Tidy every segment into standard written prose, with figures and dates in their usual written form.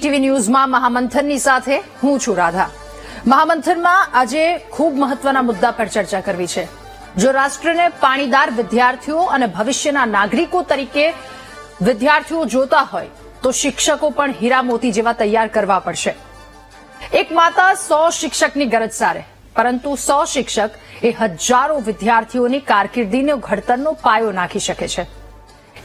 VTV ન્યૂઝમાં મહામંથનની સાથે હું છું રાધા। મહામંથનમાં આજે ખૂબ મહત્વના મુદ્દા પર ચર્ચા કરવી છે। જો રાષ્ટ્રને પાણીદાર વિદ્યાર્થીઓ અને ભવિષ્યના નાગરિકો તરીકે વિદ્યાર્થીઓ જોતા હોય તો શિક્ષકો પણ હીરા મોતી જેવા તૈયાર કરવા પડશે। એક માતા 100 શિક્ષકની ગરજ સારે, પરંતુ 100 શિક્ષક એ હજારો વિદ્યાર્થીઓની કારકિર્દીનો ઘડતરનો પાયો નાખી શકે છે।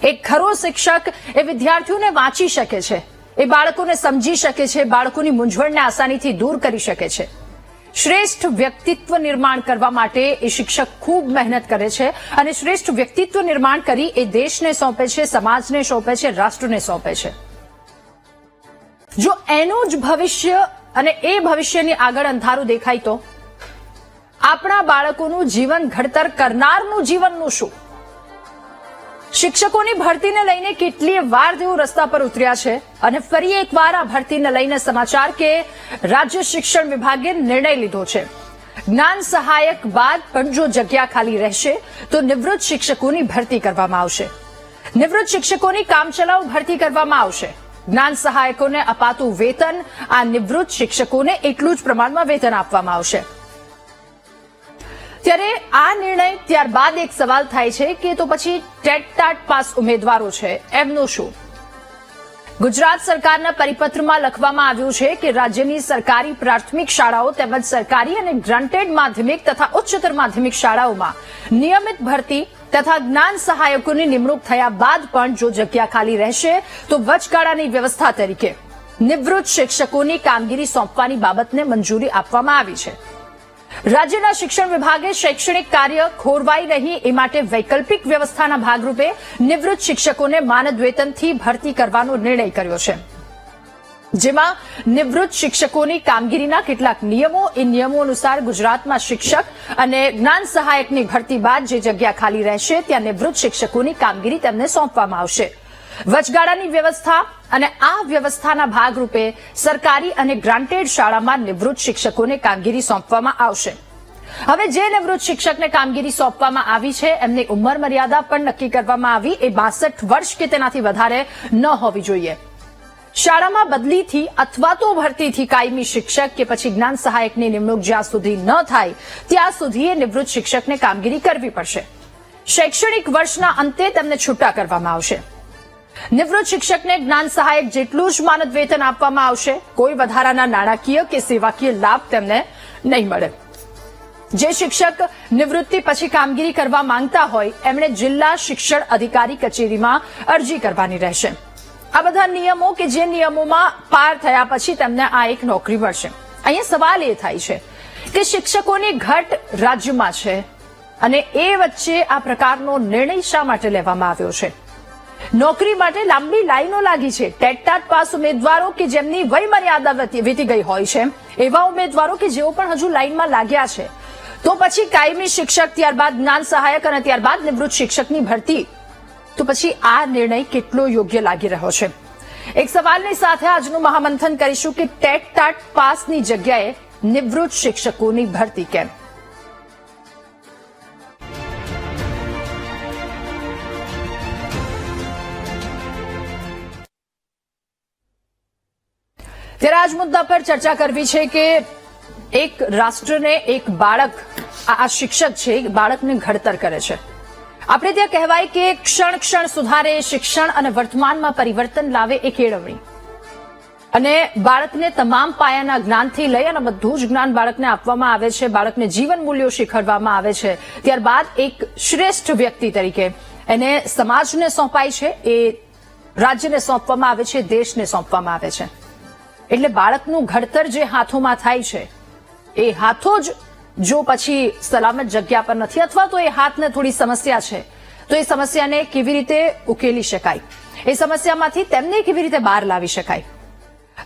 એક ખરો શિક્ષક એ વિદ્યાર્થીઓને વાંચી શકે છે, એ બાળકોને સમજી શકે છે, બાળકોની મૂંઝવણને આસાનીથી દૂર કરી શકે છે। શ્રેષ્ઠ વ્યક્તિત્વ નિર્માણ કરવા માટે એ શિક્ષક ખૂબ મહેનત કરે છે અને શ્રેષ્ઠ વ્યક્તિત્વ નિર્માણ કરી એ દેશને સોંપે છે, સમાજને સોંપે છે, રાષ્ટ્રને સોંપે છે। જો એનું જ ભવિષ્ય અને એ ભવિષ્યની આગળ અંધારું દેખાય તો આપણા બાળકોનું જીવન ઘડતર કરનારનું જીવનનું શું? શિક્ષકોની ભરતીને લઈને કેટલીય વાર તેઓ રસ્તા પર ઉતર્યા છે અને ફરી એકવાર આ ભરતીને લઈને સમાચાર કે રાજ્ય શિક્ષણ વિભાગે નિર્ણય લીધો છે। જ્ઞાન સહાયક બાદ પણ જો જગ્યા ખાલી રહેશે તો નિવૃત્ત શિક્ષકોની ભરતી કરવામાં આવશે। નિવૃત્ત શિક્ષકોની કામચલાઉ ભરતી કરવામાં આવશે। જ્ઞાન સહાયકોને અપાતું વેતન આ નિવૃત્ત શિક્ષકોને એટલું જ પ્રમાણમાં વેતન આપવામાં આવશે। ત્યારે આ નિર્ણય ત્યારબાદ એક સવાલ થાય છે કે તો પછી ટેટ ટાટ પાસ ઉમેદવારો છે એમનું શું? ગુજરાત સરકારના પરિપત્રમાં લખવામાં આવ્યું છે કે રાજ્યની સરકારી પ્રાથમિક શાળાઓ તેમજ સરકારી અને ગ્રાન્ટેડ માધ્યમિક તથા ઉચ્ચતર માધ્યમિક શાળાઓમાં નિયમિત ભરતી તથા જ્ઞાન સહાયકોની નિમણૂક થયા બાદ પણ જો જગ્યા ખાલી રહેશે તો વચગાળાની વ્યવસ્થા તરીકે નિવૃત્ત શિક્ષકોની કામગીરી સોંપવાની બાબતને મંજૂરી આપવામાં આવી છે। રાજ્યના શિક્ષણ વિભાગે શૈક્ષણિક કાર્ય ખોરવાઈ નહીં એ માટે વૈકલ્પિક વ્યવસ્થાના ભાગરૂપે નિવૃત્ત શિક્ષકોને માનદ વેતનથી ભરતી કરવાનો નિર્ણય કર્યો છે, જેમાં નિવૃત્ત શિક્ષકોની કામગીરીના કેટલાક નિયમો, એ નિયમો અનુસાર ગુજરાતમાં શિક્ષક અને જ્ઞાન સહાયકની ભરતી બાદ જે જગ્યા ખાલી રહેશે ત્યાં નિવૃત્ત શિક્ષકોની કામગીરી તેમને સોંપવામાં આવશે। વચગાળાની વ્યવસ્થા અને આ વ્યવસ્થાના ભાગરૂપે સરકારી અને ગ્રાન્ટેડ શાળામાં નિવૃત્ત શિક્ષકોને કામગીરી સોંપવામાં આવશે। હવે જે નિવૃત્ત શિક્ષકને કામગીરી સોંપવામાં આવી છે એમની ઉંમર મર્યાદા પણ નક્કી કરવામાં આવી, એ 62 વર્ષ કે તેનાથી વધારે ન હોવી જોઈએ। શાળામાં બદલીથી અથવા તો ભરતીથી કાયમી શિક્ષક કે પછી જ્ઞાન સહાયકની નિમણૂક જ્યાં સુધી ન થાય ત્યાં સુધી એ નિવૃત્ત શિક્ષકને કામગીરી કરવી પડશે। શૈક્ષણિક વર્ષના અંતે તેમને છૂટા કરવામાં આવશે। નિવૃત્ત શિક્ષકને જ્ઞાન સહાયક જેટલું જ માનદ વેતન આપવામાં આવશે, કોઈ વધારાના નાણાકીય કે સેવાકીય લાભ તેમને નહીં મળે। જે શિક્ષક નિવૃત્તિ પછી કામગીરી કરવા માંગતા હોય એમણે જિલ્લા શિક્ષણ અધિકારી કચેરીમાં અરજી કરવાની રહેશે। આ બધા નિયમો કે જે નિયમોમાં પાર થયા પછી તેમને આ એક નોકરી મળશે। અહીંયા સવાલ એ થાય છે કે શિક્ષકોની ઘટ રાજ્યમાં છે અને એ વચ્ચે આ પ્રકારનો નિર્ણય શા માટે લેવામાં આવ્યો છે? નોકરી માટે લાંબી લાઈનો લાગી છે। ટેટ ટાટ પાસ ઉમેદવારો કે જેમની વય મર્યાદા વીતી ગઈ હોય છે એવા ઉમેદવારો કે જેઓ પણ હજુ લાઈનમાં લાગ્યા છે, તો પછી કાયમી શિક્ષક, ત્યારબાદ જ્ઞાન સહાયક અને ત્યારબાદ નિવૃત્ત શિક્ષકની ભરતી, તો પછી આ નિર્ણય કેટલો યોગ્ય લાગી રહ્યો છે? એક સવાલની સાથે આજનું મહામંથન કરીશું કે ટેટ ટાટ પાસની જગ્યાએ નિવૃત્ત શિક્ષકોની ભરતી કેમ? ત્યારે આજ મુદ્દા પર ચર્ચા કરવી છે કે એક રાષ્ટ્રને એક બાળક, આ શિક્ષક છે, બાળકને ઘડતર કરે છે। આપણે ત્યાં કહેવાય કે ક્ષણ ક્ષણ સુધારે, શિક્ષણ અને વર્તમાનમાં પરિવર્તન લાવે એ કેળવણી, અને બાળકને તમામ પાયાના જ્ઞાનથી લઈ અને બધું જ જ્ઞાન બાળકને આપવામાં આવે છે, બાળકને જીવન મૂલ્યો શીખવવામાં આવે છે। ત્યારબાદ એક શ્રેષ્ઠ વ્યક્તિ તરીકે એને સમાજને સોંપાય છે, એ રાજ્યને સોંપવામાં આવે છે, દેશને સોંપવામાં આવે છે। એટલે બાળકનું ઘડતર જે હાથોમાં થાય છે એ હાથો જ જો પછી સલામત જગ્યા પર નથી અથવા તો એ હાથને થોડી સમસ્યા છે તો એ સમસ્યાને કેવી રીતે ઉકેલી શકાય, એ સમસ્યામાંથી તેમને કેવી રીતે બહાર લાવી શકાય?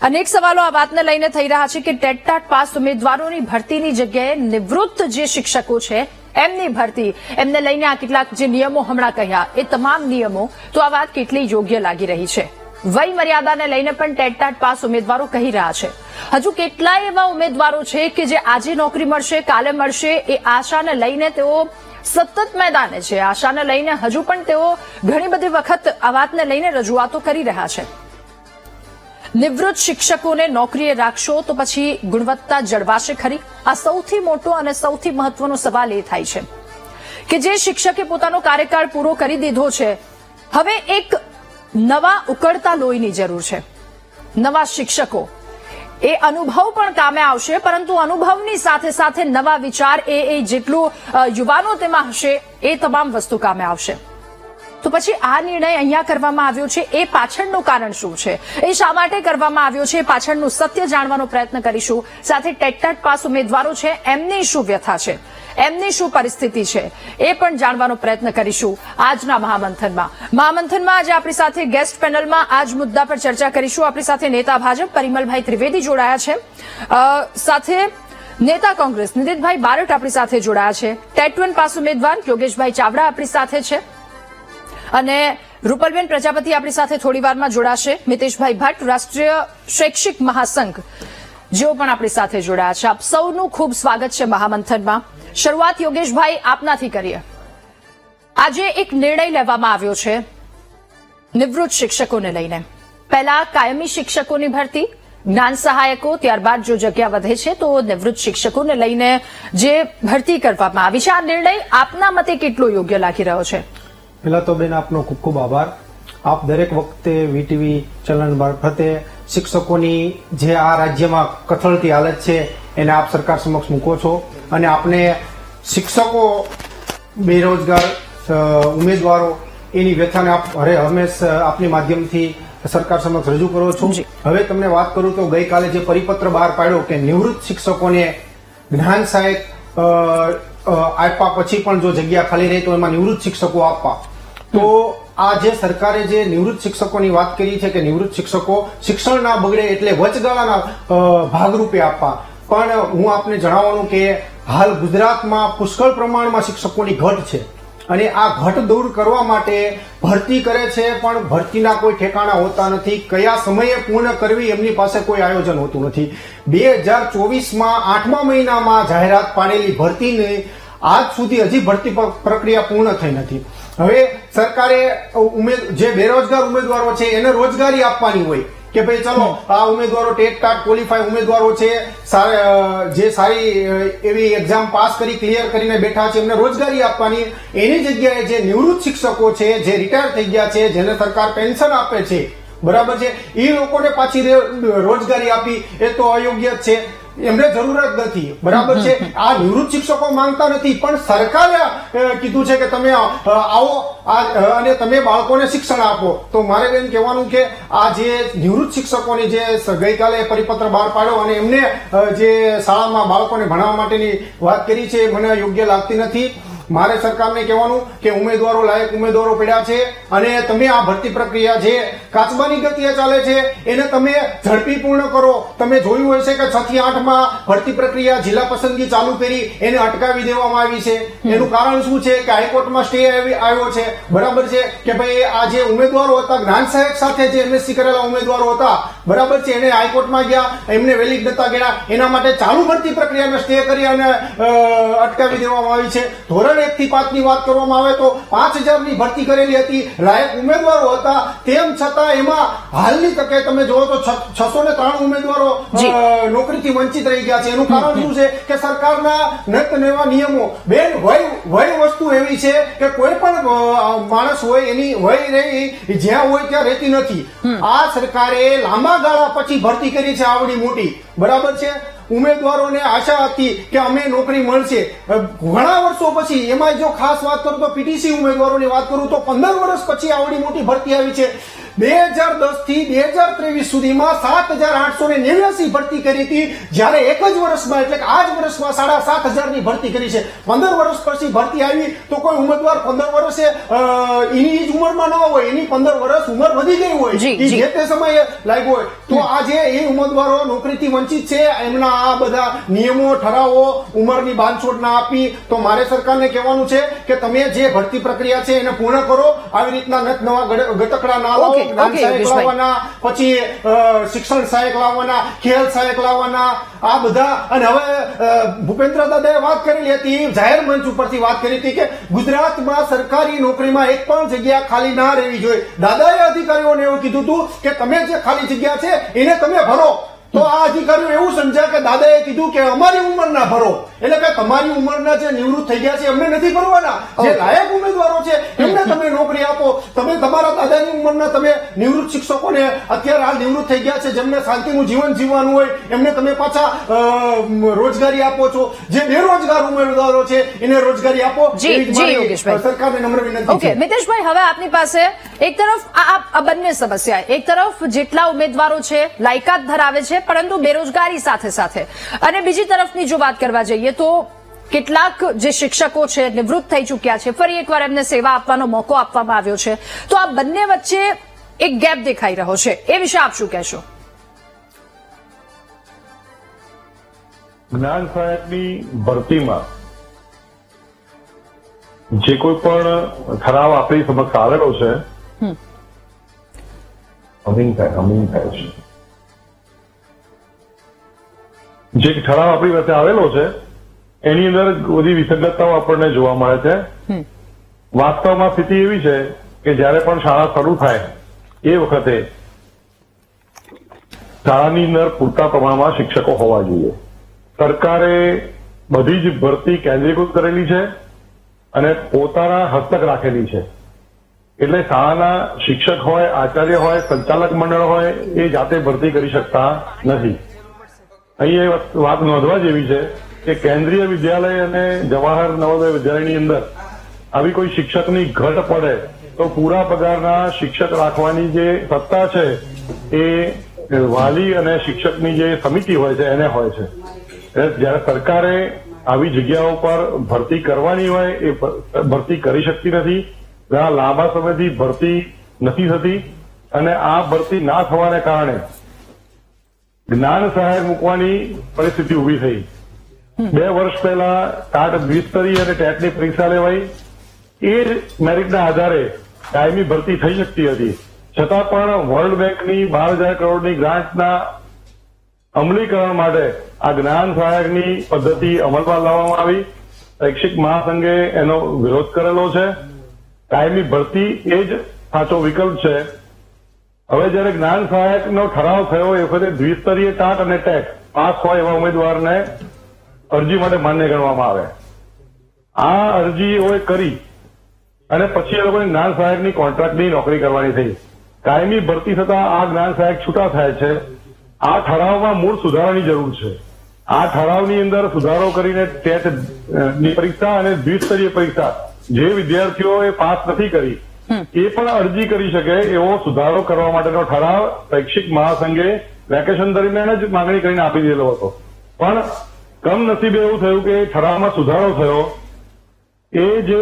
અનેક સવાલો આ વાતને લઈને થઈ રહ્યા છે કે ટેટ ટાટ પાસ ઉમેદવારોની ભરતીની જગ્યાએ નિવૃત્ત જે શિક્ષકો છે એમની ભરતી, એમને લઈને આ કેટલાક જે નિયમો હમણાં કહ્યા એ તમામ નિયમો, તો આ વાત કેટલી યોગ્ય લાગી રહી છે? વય મર્યાદાને લઈને પણ ટેટ ટાટ પાસ ઉમેદવારો કહી રહ્યા છે। હજુ કેટલાય એવા ઉમેદવારો છે કે જે આજે નોકરી મળશે, કાલે મળશે, એ આશાને લઈને તેઓ સતત મેદાને છે। આશાને લઈને હજુ પણ તેઓ ઘણી બધી વખત આ વાતને લઈને રજૂઆતો કરી રહ્યા છે। નિવૃત્ત શિક્ષકોને નોકરીએ રાખશો તો પછી ગુણવત્તા જળવાશે ખરી? આ સૌથી મોટો અને સૌથી મહત્વનો સવાલ એ થાય છે કે જે શિક્ષકે પોતાનો કાર્યકાળ પૂરો કરી દીધો છે, હવે એક નવા ઉકળતા લોહીની જરૂર છે, નવા શિક્ષકો. એ અનુભવ પણ કામે આવશે, પરંતુ અનુભવની સાથે સાથે નવા વિચાર એ જેટલું યુવાનો તેમાં હશે એ તમામ વસ્તુ કામે આવશે. તો પછી આ નિર્ણય અહીંયા કરવામાં આવ્યો છે, એ પાછળનું કારણ શું છે, એ શા માટે કરવામાં આવ્યો છે, પાછળનું સત્ય જાણવાનો પ્રયત્ન કરીશું. સાથે ટેટ પાસ ઉમેદવારો છે એમની શું વ્યથા છે, એમની શું પરિસ્થિતિ છે, એ પણ જાણવાનો પ્રયત્ન કરીશું આજના મહામંથનમાં. આજે આપણી સાથે ગેસ્ટ પેનલમાં આ જ મુદ્દા પર ચર્ચા કરીશું. આપણી સાથે નેતા ભાજપ પરિમલભાઈ ત્રિવેદી જોડાયા છે, સાથે નેતા કોંગ્રેસ નિદિતભાઈ બારટ આપણી સાથે જોડાયા છે, ટેટ પાસ ઉમેદવાર યોગેશભાઈ ચાવડા આપણી સાથે છે, અને રૂપલબેન પ્રજાપતિ આપણી સાથે થોડી વારમાં જોડાશે. મિતેશભાઈ ભટ્ટ રાષ્ટ્રીય શૈક્ષિક મહાસંઘ જેઓ પણ આપણી સાથે જોડાયા છે. આપ સૌનું ખૂબ સ્વાગત છે મહામંથનમાં. શરૂઆત યોગેશભાઈ આપનાથી કરીએ. આજે એક નિર્ણય લેવામાં આવ્યો છે નિવૃત્ત શિક્ષકોને લઈને. પહેલા કાયમી શિક્ષકોની ભરતી, જ્ઞાન સહાયકો, ત્યારબાદ જો જગ્યા વધે છે તો નિવૃત્ત શિક્ષકોને લઈને જે ભરતી કરવામાં આવી છે, આ નિર્ણય આપના મતે કેટલો યોગ્ય લાગી રહ્યો છે? પહેલા તો બેન આપનો ખૂબ ખૂબ આભાર. આપ દરેક વખતે વીટીવી ચલણ મારફતે શિક્ષકોની જે આ રાજ્યમાં કથળતી હાલત છે એને આપ સરકાર સમક્ષ મૂકો છો, અને આપને શિક્ષકો, બેરોજગાર ઉમેદવારો એની વ્યથાને આપ હંમેશા આપની માધ્યમથી સરકાર સમક્ષ રજૂ કરો છો. હવે તમને વાત કરું તો ગઈકાલે જે પરિપત્ર બહાર પાડ્યો કે નિવૃત્ત શિક્ષકોને જ્ઞાન સહાયક આપ્યા પછી પણ જો જગ્યા ખાલી રહે તો એમાં નિવૃત્ત શિક્ષકો આપવા. તો આ જે સરકારે જે નિવૃત્ત શિક્ષકોની વાત કરી છે કે નિવૃત્ત શિક્ષકો શિક્ષણ ના બગડે એટલે વચગાળાના ભાગરૂપે આપવા, પણ હું આપને જણાવવાનું કે હાલ ગુજરાતમાં પુષ્કળ પ્રમાણમાં શિક્ષકોની ઘટ છે, અને આ ઘટ દૂર કરવા માટે ભરતી કરે છે, પણ ભરતીના કોઈ ઠેકાણા હોતા નથી. કયા સમયે પૂર્ણ કરવી એમની પાસે કોઈ આયોજન હોતું નથી. 2024માં 8મા મહિનામાં જાહેરાત પાડેલી ભરતીની આજ સુધી હજી ભરતી પ્રક્રિયા પૂર્ણ થઈ નથી. હવે સરકારે જે બેરોજગાર ઉમેદવારો છે એને રોજગારી આપવાની હોય કે ભાઈ ચલો આ ઉમેદવારો ટેટ ટાટ ક્વોલિફાય ઉમેદવારો છે, જે સારી એવી એક્ઝામ પાસ કરી ક્લિયર કરીને બેઠા છે, એમને રોજગારી આપવાની. એની જગ્યાએ જે નિવૃત્ત શિક્ષકો છે, જે રિટાયર થઈ ગયા છે, જેને સરકાર પેન્શન આપે છે, બરાબર છે, એ લોકોને પાછી રોજગારી આપી એ તો અયોગ્ય જ છે, એમને જરૂર જ નથી. બરાબર છે, આ નિવૃત્ત શિક્ષકો માંગતા નથી, પણ સરકારે કીધું છે કે તમે આવો અને તમે બાળકોને શિક્ષણ આપો. તો મારે બેન કહેવાનું કે આ જે નિવૃત્ત શિક્ષકોની જે ગઈકાલે પરિપત્ર બહાર પાડ્યો અને એમને જે શાળામાં બાળકોને ભણાવવા માટેની વાત કરી છે એ મને યોગ્ય લાગતી નથી. મારે સરકારને કહેવાનું કે ઉમેદવારો લાયક ઉમેદવારો પડ્યા છે, અને તમે આ ભરતી પ્રક્રિયા જે કાચબાની ગતિએ ચાલે છે એને તમે ઝડપી પૂર્ણ કરો. તમે જોયું હોય છે કે 6 થી 8માં ભરતી પ્રક્રિયા જિલ્લા પસંદગી ચાલુ કરી એને અટકાવી દેવામાં આવી છે. એનું કારણ શું છે કે હાઈકોર્ટમાં સ્ટે આવ્યો છે, બરાબર છે, કે ભાઈ આ જે ઉમેદવારો હતા જ્ઞાન સહાયક સાથે જે એમએસસી કરેલા ઉમેદવારો હતા, બરાબર છે, એને હાઈકોર્ટમાં ગયા, એમને વેલિડ નતા ગયા, એના માટે ચાલુ ભરતી પ્રક્રિયાને સ્ટે કરી અને અટકાવી દેવામાં આવી છે. ધોરણ 1 થી 5 ની વાત કરવામાં આવે તો 5000ની ભરતી કરેલી હતી, લાયક ઉમેદવારો હતા, તેમ છતાં એમાં હાલની તકે તમે જોવો તો 603 ઉમેદવારો નોકરીથી વંચિત રહી ગયા છે. એનું કારણ શું છે કે સરકારના નત નવા નિયમો. બેન, વય વસ્તુ એવી છે કે કોઈ પણ માણસ હોય એની વય રહી જ્યાં હોય ત્યાં રહેતી નથી. આ સરકારે લાંબા ગાળા પછી ભરતી કરી છે આવડી મોટી, બરાબર છે. ઉમેદવારોને આશા હતી કે અમે નોકરી મળશે, ઘણા વર્ષો પછી. એમાં જો ખાસ વાત કરું તો પીટીસી ઉમેદવારોની વાત કરું તો 15 વર્ષ પછી આવડી મોટી ભરતી આવી છે. 2010 થી 2023 સુધીમાં 7889 ભરતી કરી હતી, જ્યારે એક જ વર્ષમાં એટલે કે આ જ વર્ષમાં 7500ની ભરતી કરી છે. 15 વર્ષ પછી ભરતી આવી તો કોઈ ઉમેદવાર 15 વર્ષે એની જ ઉંમરમાં ન હોય, એની 15 વર્ષ ઉંમર વધી ગઈ હોય, જે તે સમયે લાગ્યો હોય. તો આજે એ ઉમેદવારો નોકરીથી વંચિત છે. એમના આ બધા નિયમો, ઠરાવો, ઉંમરની બાંધછોડ ના આપી. તો મારે સરકારને કહેવાનું છે કે તમે જે ભરતી પ્રક્રિયા છે એને પૂર્ણ કરો, આવી રીતના નવા ગટકડા ના લાવો. જ્ઞાન ઓકે, સહાયક યોગેશભાઈ. લાવવાના, પછી શિક્ષણ સહાયક લાવવાના, ખેલ સહાયક લાવવાના, આ બધા. અને હવે ભૂપેન્દ્ર દાદાએ વાત કરેલી હતી, જાહેર મંચ ઉપરથી વાત કરી હતી કે ગુજરાતમાં સરકારી નોકરીમાં એક પણ જગ્યા ખાલી ના રહેવી જોઈએ. દાદાએ અધિકારીઓને એવું કીધું હતું કે તમે જે ખાલી જગ્યા છે એને તમે ભરો. તો આ અધિકારીઓ એવું સમજ્યા કે દાદાએ કીધું કે અમારી ઉંમરના ભરો, એટલે કે તમારી ઉંમરના જે નિવૃત્ત થઈ ગયા છે એમને નથી ભરવાના, જે લાયક ઉમેદવારો છે એમને તમે નોકરી આપો. તમે તમારા દાદાની ઉંમરના તમે નિવૃત્ત શિક્ષકોને અત્યારે હાલ નિવૃત્ત થઈ ગયા છે જેમને શાંતિનું જીવન જીવવાનું હોય એમને તમે પાછા રોજગારી આપો છો. જે બેરોજગાર ઉમેદવારો છે એને રોજગારી આપો. જી, એવી જ જી, મારી યોગેશભાઈ. સરકારને નમ્ર વિનંતી ઓકે છે. મિતેશભાઈ, હવે આપની પાસે એક તરફ આ બંને સમસ્યા, એક તરફ જેટલા ઉમેદવારો છે લાયકાત ધરાવે છે પરંતુ બેરોજગારી સાથે સાથે, અને બીજી તરફની જો વાત કરવા જઈએ તો કેટલાક જે શિક્ષકો છે નિવૃત્ત થઈ ચૂક્યા છે, ફરી એકવાર એમને સેવા આપવાનો મોકો આપવામાં આવ્યો છે, તો આ બંને વચ્ચે એક ગેપ દેખાઈ રહ્યો છે, એ વિશે આપ શું કહેશો? જ્ઞાન સહાયકની ભરતીમાં જે કોઈ પણ ઠરાવ આપણી સમક્ષ આવેલો છે, અમીન થાય છે, જે ઠરાવ આપણી પાસે આવેલો છે એની અંદર બધી વિસંગતતાઓ આપણને જોવા મળે છે. વાસ્તવમાં સ્થિતિ એવી છે કે જયારે પણ શાળા શરૂ થાય એ વખતે શાળાની અંદર પૂરતા પ્રમાણમાં શિક્ષકો હોવા જોઈએ. સરકારે બધી જ ભરતી કેન્દ્રીકૃત કરેલી છે અને પોતાના હસ્તક રાખેલી છે. એટલે શાળાના શિક્ષક હોય, આચાર્ય હોય, સંચાલક મંડળ હોય એ જાતે ભરતી કરી શકતા નથી. અહીં એ વાત નોંધવા જેવી છે કે કેન્દ્રીય વિદ્યાલય અને જવાહર નવોદય વિદ્યાલયની અંદર આવી કોઈ શિક્ષકની ઘટ પડે તો પૂરા પગારના શિક્ષક રાખવાની જે સત્તા છે એ વાલી અને શિક્ષકની જે સમિતિ હોય છે એને હોય છે. જયારે સરકારે આવી જગ્યાઓ પર ભરતી કરવાની હોય એ ભરતી કરી શકતી નથી. ઘણા લાંબા સમયથી ભરતી નથી થતી અને આ ભરતી ના થવાને કારણે જ્ઞાન સહાયક મૂકવાની પરિસ્થિતિ ઉભી થઈ. 2 વર્ષ પહેલા ટાટ દ્વિસ્તરીય અને ટેટની પરીક્ષા લેવાઈ. એ જ મેરિટના આધારે કાયમી ભરતી થઈ શકતી હતી. છતાં પણ વર્લ્ડ બેંકની 12,000 કરોડની ગ્રાન્ટના અમલીકરણ માટે આ જ્ઞાન સહાયકની પદ્ધતિ અમલમાં લાવવામાં આવી. શૈક્ષિક મહાસંઘે એનો વિરોધ કરેલો છે. કાયમી ભરતી એ જ સાચો વિકલ્પ છે. હવે જયારે જ્ઞાન સહાયકનો ઠરાવ થયો એ વખતે દ્વિસ્તરીય ટાટ અને ટેટ પાસ હોય એવા ઉમેદવારને અરજી માટે માન્ય ગણવામાં આવે. આ અરજીઓ કરી અને પછી એ લોકોને જ્ઞાન સહાયકની કોન્ટ્રાક્ટની નોકરી કરવાની થઈ. કાયમી ભરતી થતા આ જ્ઞાન સહાયક છૂટા થાય છે. આ ઠરાવમાં મૂળ સુધારાની જરૂર છે. આ ઠરાવની અંદર સુધારો કરીને ટેટ ની પરીક્ષા અને દ્વિસ્તરીય પરીક્ષા જે વિદ્યાર્થીઓએ પાસ નથી કરી એ પણ અરજી કરી શકે એવો સુધારો કરવા માટેનો ઠરાવ શૈક્ષિક મહાસંઘે વેકેશન દરમિયાન જ માંગણી કરીને આપી દીધેલો હતો. પણ કમનસીબે એવું થયું કે ઠરાવમાં સુધારો થયો. એ જે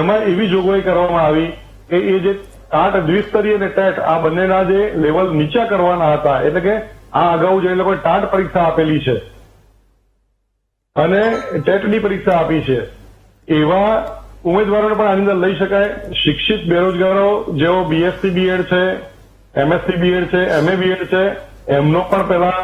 એમાં એવી જોગવાઈ કરવામાં આવી કે એ જે ટાટ દ્વિસ્તરીય અને ટેટ આ બંનેના જે લેવલ નીચા કરવાના હતા, એટલે કે આ અગાઉ જે લોકોએ ટાટ પરીક્ષા આપેલી છે અને ટેટની પરીક્ષા આપી છે એવા ઉમેદવારોને પણ આની અંદર લઈ શકાય. શિક્ષિત બેરોજગારો જેઓ બીએસસી બીએડ છે, એમએસસી બીએડ છે, એમએ બીએડ છે, એમનો પણ પહેલા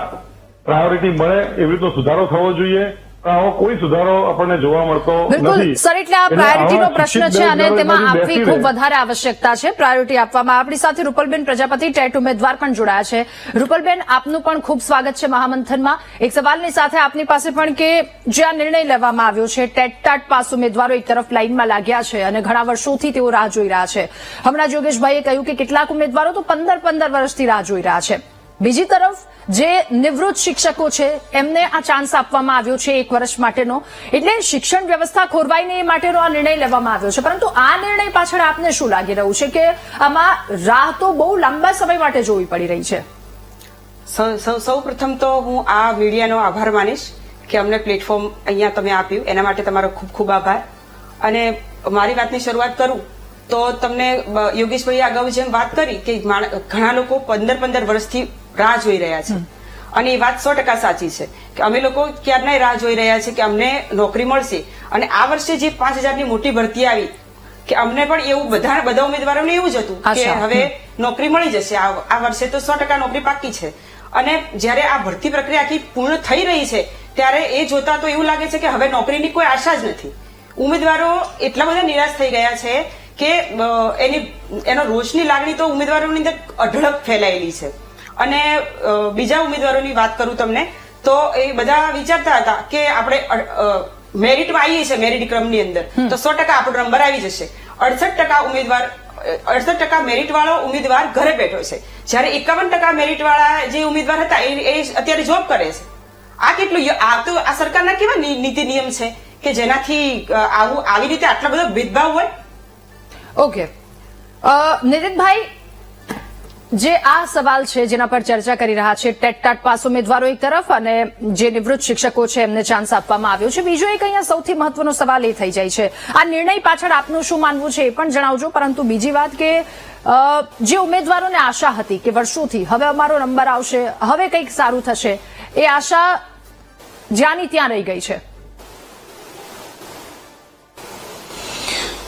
પ્રાયોરિટી મળે એવી રીતનો સુધારો થવો જોઈએ. આવો કોઈ સુધારો આપણને જોવા મળતો બિલકુલ નથી. સર, એટલે આ પ્રાયોરિટીનો પ્રશ્ન છે અને તેમાં આપવી ખૂબ વધારે આવશ્યકતા છે પ્રાયોરિટી આપવામાં. આપણી સાથે રૂપલબેન પ્રજાપતિ ટેટ ઉમેદવાર પણ જોડાયા છે. રૂપલબેન, આપનું પણ ખૂબ સ્વાગત છે મહામંથનમાં. એક સવાલની સાથે આપની પાસે પણ કે જે આ નિર્ણય લેવામાં આવ્યો છે, ટેટ ટાટ પાસ ઉમેદવારો એક તરફ લાઇનમાં લાગ્યા છે અને ઘણા વર્ષોથી તેઓ રાહ જોઈ રહ્યા છે. હમણાં યોગેશભાઈએ કહ્યું કે કેટલાક ઉમેદવારો તો 15 વર્ષથી રાહ જોઈ રહ્યા છે. બીજી તરફ જે નિવૃત્ત શિક્ષકો છે એમને આ ચાન્સ આપવામાં આવ્યો છે 1 વર્ષ માટેનો, એટલે શિક્ષણ વ્યવસ્થા ખોરવાય નહીં એ માટેનો આ નિર્ણય લેવામાં આવ્યો છે. પરંતુ આ નિર્ણય પાછળ આપને શું લાગી રહ્યું છે કે આમાં રાહ તો બહુ લાંબા સમય માટે જોવી પડી રહી છે? સૌ પ્રથમ તો હું આ મીડિયાનો આભાર માનીશ કે અમને પ્લેટફોર્મ અહીંયા તમે આપ્યું, એના માટે તમારો ખૂબ ખૂબ આભાર. અને મારી વાતની શરૂઆત કરું તો તમને યોગેશભાઈએ અગાઉ જેમ વાત કરી કે ઘણા લોકો 15 વર્ષથી રાહ જોઈ રહ્યા છે અને એ વાત 100% સાચી છે કે અમે લોકો ક્યારના રાહ જોઈ રહ્યા છે કે અમને નોકરી મળશે. અને આ વર્ષે જે 5,000ની મોટી ભરતી આવી કે અમને પણ એવું બધા ઉમેદવારોને એવું જ હતું કે આશા. હવે નોકરી મળી જશે આ વર્ષે તો 100% નોકરી પાકી છે. અને જ્યારે આ ભરતી પ્રક્રિયા આખી પૂર્ણ થઈ રહી છે ત્યારે એ જોતા તો એવું લાગે છે કે હવે નોકરીની કોઈ આશા જ નથી. ઉમેદવારો એટલા બધા નિરાશ થઈ ગયા છે કે એનો રોષની લાગણી તો ઉમેદવારોની અંદર અઢળક ફેલાયેલી છે. અને બીજા ઉમેદવારોની વાત કરું તમને તો એ બધા વિચારતા હતા કે આપણે મેરિટમાં આવીએ છીએ, મેરિટ ક્રમની અંદર તો 100% આપણો નંબર આવી જશે. 68% મેરિટ વાળો ઉમેદવાર ઘરે બેઠો છે, જ્યારે 51% મેરિટ વાળા જે ઉમેદવાર હતા એ અત્યારે જોબ કરે છે. આ કેટલું આ સરકારના કેવા નીતિ નિયમ છે કે જેનાથી આવી રીતે આટલા બધા ભેદભાવ હોય? ઓકે, નીતિનભાઈ, જે આ સવાલ છે જેના પર ચર્ચા કરી રહ્યા છે, ટેટ ટાટ પાસ ઉમેદવારો એક તરફ અને જે નિવૃત્ત શિક્ષકો છે એમને ચાન્સ આપવામાં આવ્યો છે, બીજો એક અહીંયા સૌથી મહત્વનો સવાલ એ થઈ જાય છે, આ નિર્ણય પાછળ આપનું શું માનવું છે એ પણ જણાવજો. પરંતુ બીજી વાત કે જે ઉમેદવારોને આશા હતી કે વર્ષોથી હવે અમારો નંબર આવશે, હવે કંઈક સારું થશે, એ આશા જ્યાંની ત્યાં રહી ગઈ છે.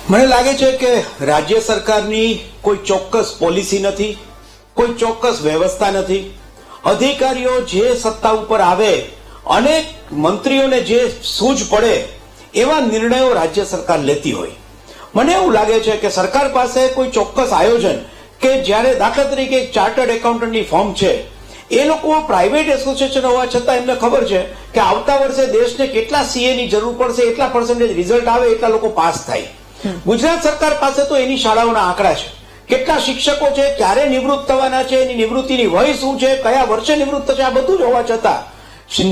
મને લાગે છે કે રાજ્ય સરકારની કોઈ ચોક્કસ પોલિસી નથી, કોઈ ચોક્કસ વ્યવસ્થા નથી. અધિકારીઓ જે સત્તા ઉપર આવે અને મંત્રીઓને જે સૂઝ પડે એવા નિર્ણયો રાજ્ય સરકાર લેતી હોય. મને એવું લાગે છે કે સરકાર પાસે કોઈ ચોક્કસ આયોજન કે જ્યારે દાખલા તરીકે એક ચાર્ટર્ડ એકાઉન્ટન્ટની ફર્મ છે, એ લોકો પ્રાઇવેટ એસોસિએશન હોવા છતાં એમને ખબર છે કે આવતા વર્ષે દેશને કેટલા સીએ ની જરૂર પડશે, એટલા પર્સન્ટેજ રિઝલ્ટ આવે એટલા લોકો પાસ થાય. ગુજરાત સરકાર પાસે તો એની શાળાઓના આંકડા છે, કેટલા શિક્ષકો છે, ક્યારે નિવૃત્ત થવાના છે, એની નિવૃત્તિની વય શું છે, કયા વર્ષે નિવૃત્ત થશે, આ બધું જ હોવા છતાં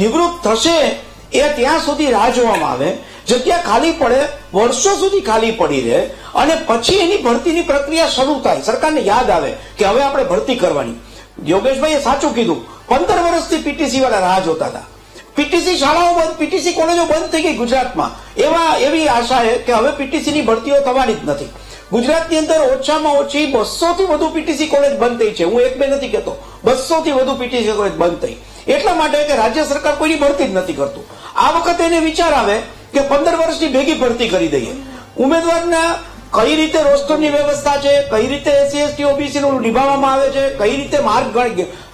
નિવૃત્ત થશે એ ત્યાં સુધી રાહ જોવામાં આવે, જગ્યા ખાલી પડે, વર્ષો સુધી ખાલી પડી રહે અને પછી એની ભરતીની પ્રક્રિયા શરૂ થાય, સરકારને યાદ આવે કે હવે આપણે ભરતી કરવાની. યોગેશભાઈએ સાચું કીધું, 15 વર્ષથી પીટીસી વાળા રાહ જોતા હતા. પીટીસી શાળાઓ બંધ, પીટીસી કોલેજો બંધ થઈ ગઈ ગુજરાતમાં. એવી આશા છે કે હવે પીટીસી ની ભરતીઓ થવાની જ નથી. ગુજરાતની અંદર ઓછામાં ઓછી 200 થી વધુ પીટીસી કોલેજ બંધ થઈ છે. હું એક બે નથી કહેતો, 200 થી વધુ પીટીસી કોલેજ બંધ થઈ. એટલા માટે કે રાજ્ય સરકાર કોઈની ભરતી જ નથી કરતું. આ વખતે એને વિચાર આવે કે 15 વર્ષની ભેગી ભરતી કરી દઈએ. ઉમેદવારના કઈ રીતે રોસ્ટરની વ્યવસ્થા છે, કઈ રીતે એસસી એસટી ઓબીસી નું નિભાવવામાં આવે છે, કઈ રીતે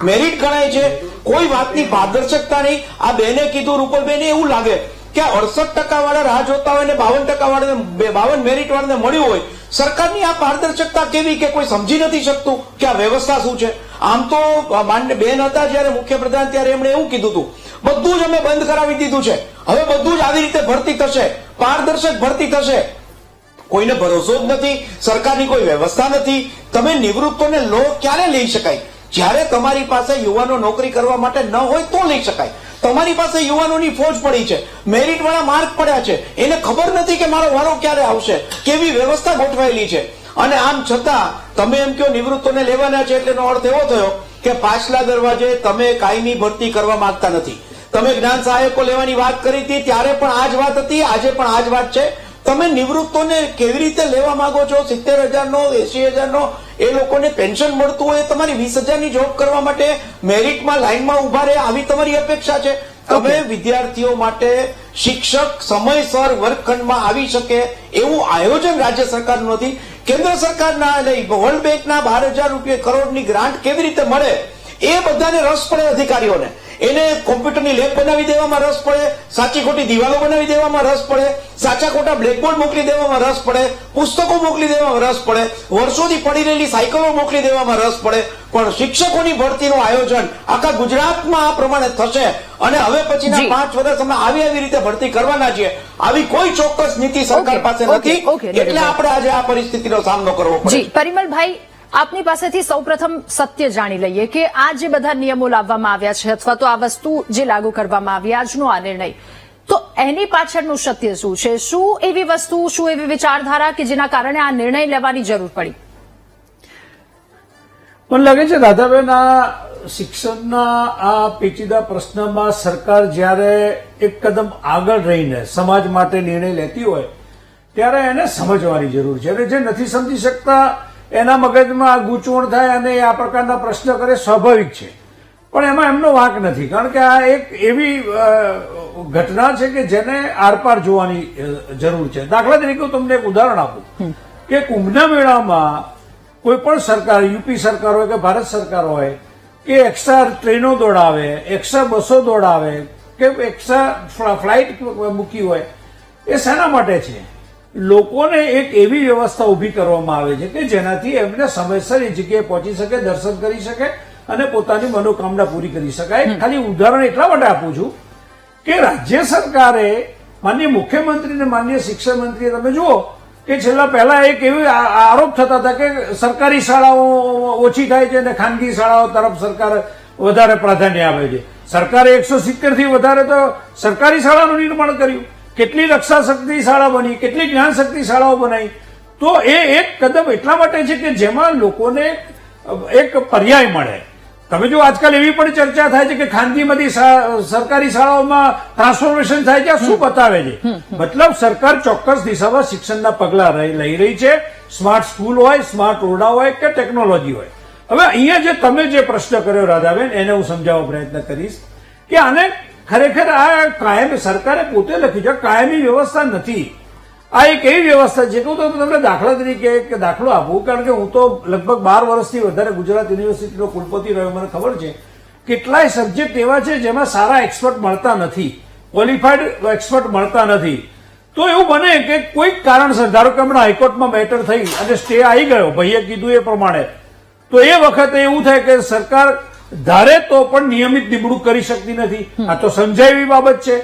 મેરિટ ગણાય છે, કોઈ વાતની પારદર્શકતા નહીં. આ બેને કીધું, રૂપલબેને, એવું લાગે કે 68% વાળા રાહ જોતા હોય ને 52% વાળાને 52 મેરિટ વાળાને મળ્યું હોય. સરકારની આ પારદર્શકતા કેવી કે કોઈ સમજી નથી શકતું કે આ વ્યવસ્થા શું છે. આમ તો માન્ય બેન હતા જયારે મુખ્યપ્રધાન ત્યારે એમણે એવું કીધું હતું, બધું જ અમે બંધ કરાવી દીધું છે, હવે બધું જ આવી રીતે ભરતી થશે, પારદર્શક ભરતી થશે. કોઈને ભરોસો જ નથી, સરકારની કોઈ વ્યવસ્થા નથી. તમે નિવૃત્તોને લો ક્યારે લઈ શકાય? જ્યારે તમારી પાસે યુવાનો નોકરી કરવા માટે ન હોય તો લઈ શકાય. તમારી પાસે યુવાનોની ફોજ પડી છે, મેરિટ વાળા માર્ક પડ્યા છે, એને ખબર નથી કે મારો વારો ક્યારે આવશે, કેવી વ્યવસ્થા ગોઠવાયેલી છે. અને આમ છતાં તમે એમ કહો નિવૃત્તોને લેવાના છે એટલે એનો અર્થ એવો થયો કે પાછલા દરવાજે તમે કાયમી ભરતી કરવા માંગતા નથી. તમે જ્ઞાન સહાયકો લેવાની વાત કરી હતી ત્યારે પણ આ જ વાત હતી, આજે પણ આ જ વાત છે. તમે નિવૃત્તોને કેવી રીતે લેવા માંગો છો? 70,000 નો 80,000 નો એ લોકોને પેન્શન મળતું હોય, તમારી 20,000 ની જોબ કરવા માટે મેરિટમાં લાઈનમાં ઉભા રહે, આવી તમારી અપેક્ષા છે? તમે વિદ્યાર્થીઓ માટે શિક્ષક સમયસર વર્ગખંડમાં આવી શકે એવું આયોજન રાજ્ય સરકારનું નથી. કેન્દ્ર સરકારના એટલે વર્લ્ડ બેંકના 12,000 કરોડની ગ્રાન્ટ કેવી રીતે મળે એ બધાને રસ પડે. અધિકારીઓને એને કોમ્પ્યુટરની લેબ બનાવી દેવામાં રસ પડે, સાચી ખોટી દિવાલો બનાવી દેવામાં રસ પડે, સાચા ખોટા બ્લેકબોર્ડ મોકલી દેવામાં રસ પડે, પુસ્તકો મોકલી દેવામાં રસ પડે, વર્ષોથી પડી રહેલી સાયકલો મોકલી દેવામાં રસ પડે. પણ શિક્ષકોની ભરતીનું આયોજન આખા ગુજરાતમાં આ પ્રમાણે થશે અને હવે પછીના 5 વર્ષ અમે આવી રીતે ભરતી કરવાના છીએ, આવી કોઈ ચોક્કસ નીતિ સરકાર પાસે નથી. એટલે આપણે આજે આ પરિસ્થિતિનો સામનો કરવો પડે. પરિમલભાઈ, આપની પાસેથી સૌપ્રથમ સત્ય જાણી લઈએ કે આ જે બધા નિયમો લાવવામાં આવ્યા છે અથવા તો આ વસ્તુ જે લાગુ કરવામાં આવી, આજનો આ નિર્ણય, તો એની પાછળનું સત્ય શું છે? શું એવી વસ્તુ, શું એવી વિચારધારા કે જેના કારણે આ નિર્ણય લેવાની જરૂર પડી? મને લાગે છે રાધાબેન, આ શિક્ષણના આ પેચીદા પ્રશ્નમાં સરકાર જ્યારે એક કદમ આગળ રહીને સમાજ માટે નિર્ણય લેતી હોય ત્યારે એને સમજવાની જરૂર છે. અને જે નથી સમજી શકતા એના મગજમાં ગૂંચવણ થાય અને આ પ્રકારના પ્રશ્ન કરે, સ્વાભાવિક છે. પણ એમાં એમનો વાંક નથી, કારણ કે આ એક એવી ઘટના છે કે જેને આરપાર જોવાની જરૂર છે. દાખલા તરીકે હું તમને એક ઉદાહરણ આપું કે કુંભના મેળામાં કોઈ પણ સરકાર, યુપી સરકાર હોય કે ભારત સરકાર હોય, કે એક્સ્ટ્રા ટ્રેનો દોડાવે, એક્સ્ટ્રા બસો દોડાવે કે એક્સ્ટ્રા ફ્લાઇટ મૂકી હોય, એ શેના માટે છે? લોકોને એક એવી વ્યવસ્થા ઊભી કરવામાં આવે છે કે જેનાથી એમને સમયસર એ જગ્યાએ પહોંચી શકે, દર્શન કરી શકે અને પોતાની મનોકામના પૂરી કરી શકાય. ખાલી ઉદાહરણ એટલા માટે આપું છું કે રાજ્ય સરકારે, માનનીય મુખ્યમંત્રી અને માનનીય શિક્ષણ મંત્રીએ તમે જુઓ કે છેલ્લા પહેલા એક એવી આરોપ થતા હતા કે સરકારી શાળાઓ ઓછી થાય છે અને ખાનગી શાળાઓ તરફ સરકાર વધારે પ્રાધાન્ય આપે છે. સરકારે 170 થી વધારે તો સરકારી શાળાનું નિર્માણ કર્યું. કેટલી રક્ષા શક્તિ શાળા બની, કેટલી જ્ઞાન શક્તિ શાળાઓ બનાવી. તો એ એક કદમ એટલા માટે છે કે જેમાં લોકોને એક પર્યાય મળે. તમે જો આજકાલ એવી પણ ચર્ચા થાય છે કે ખાનગીમાંથી સરકારી શાળાઓમાં ટ્રાન્સફોર્મેશન થાય છે. આ શું બતાવે છે? મતલબ સરકાર ચોક્કસ દિશામાં શિક્ષણના પગલા લઈ રહી છે. સ્માર્ટ સ્કૂલ હોય, સ્માર્ટ ઓરડા હોય કે ટેકનોલોજી હોય. હવે અહીંયા જે તમે જે પ્રશ્ન કર્યો રાધાબેન, એને હું સમજાવવા પ્રયત્ન કરીશ કે આને ખરેખર આ કાયમી સરકારે પોતે લખી છે, કાયમી વ્યવસ્થા નથી. આ એક એવી વ્યવસ્થા છે કે હું તો તમને દાખલા તરીકે એક દાખલો આપું, કારણ કે હું તો લગભગ 12 વર્ષથી વધારે ગુજરાત યુનિવર્સિટીનો કુલપતિ રહ્યો, મને ખબર છે કેટલાય સબ્જેક્ટ એવા છે જેમાં સારા એક્સપર્ટ મળતા નથી, ક્વોલિફાઈડ એક્સપર્ટ મળતા નથી. તો એવું બને કે કોઈક કારણસર, ધારો કે હમણાં હાઈકોર્ટમાં મેટર થઈ અને સ્ટે આવી ગયો, ભાઈએ કીધું એ પ્રમાણે, તો એ વખતે એવું થાય કે સરકાર ધારે તો પણ નિયમિત નિમણૂક કરી શકતી નથી. આ તો સમજાય એવી બાબત છે.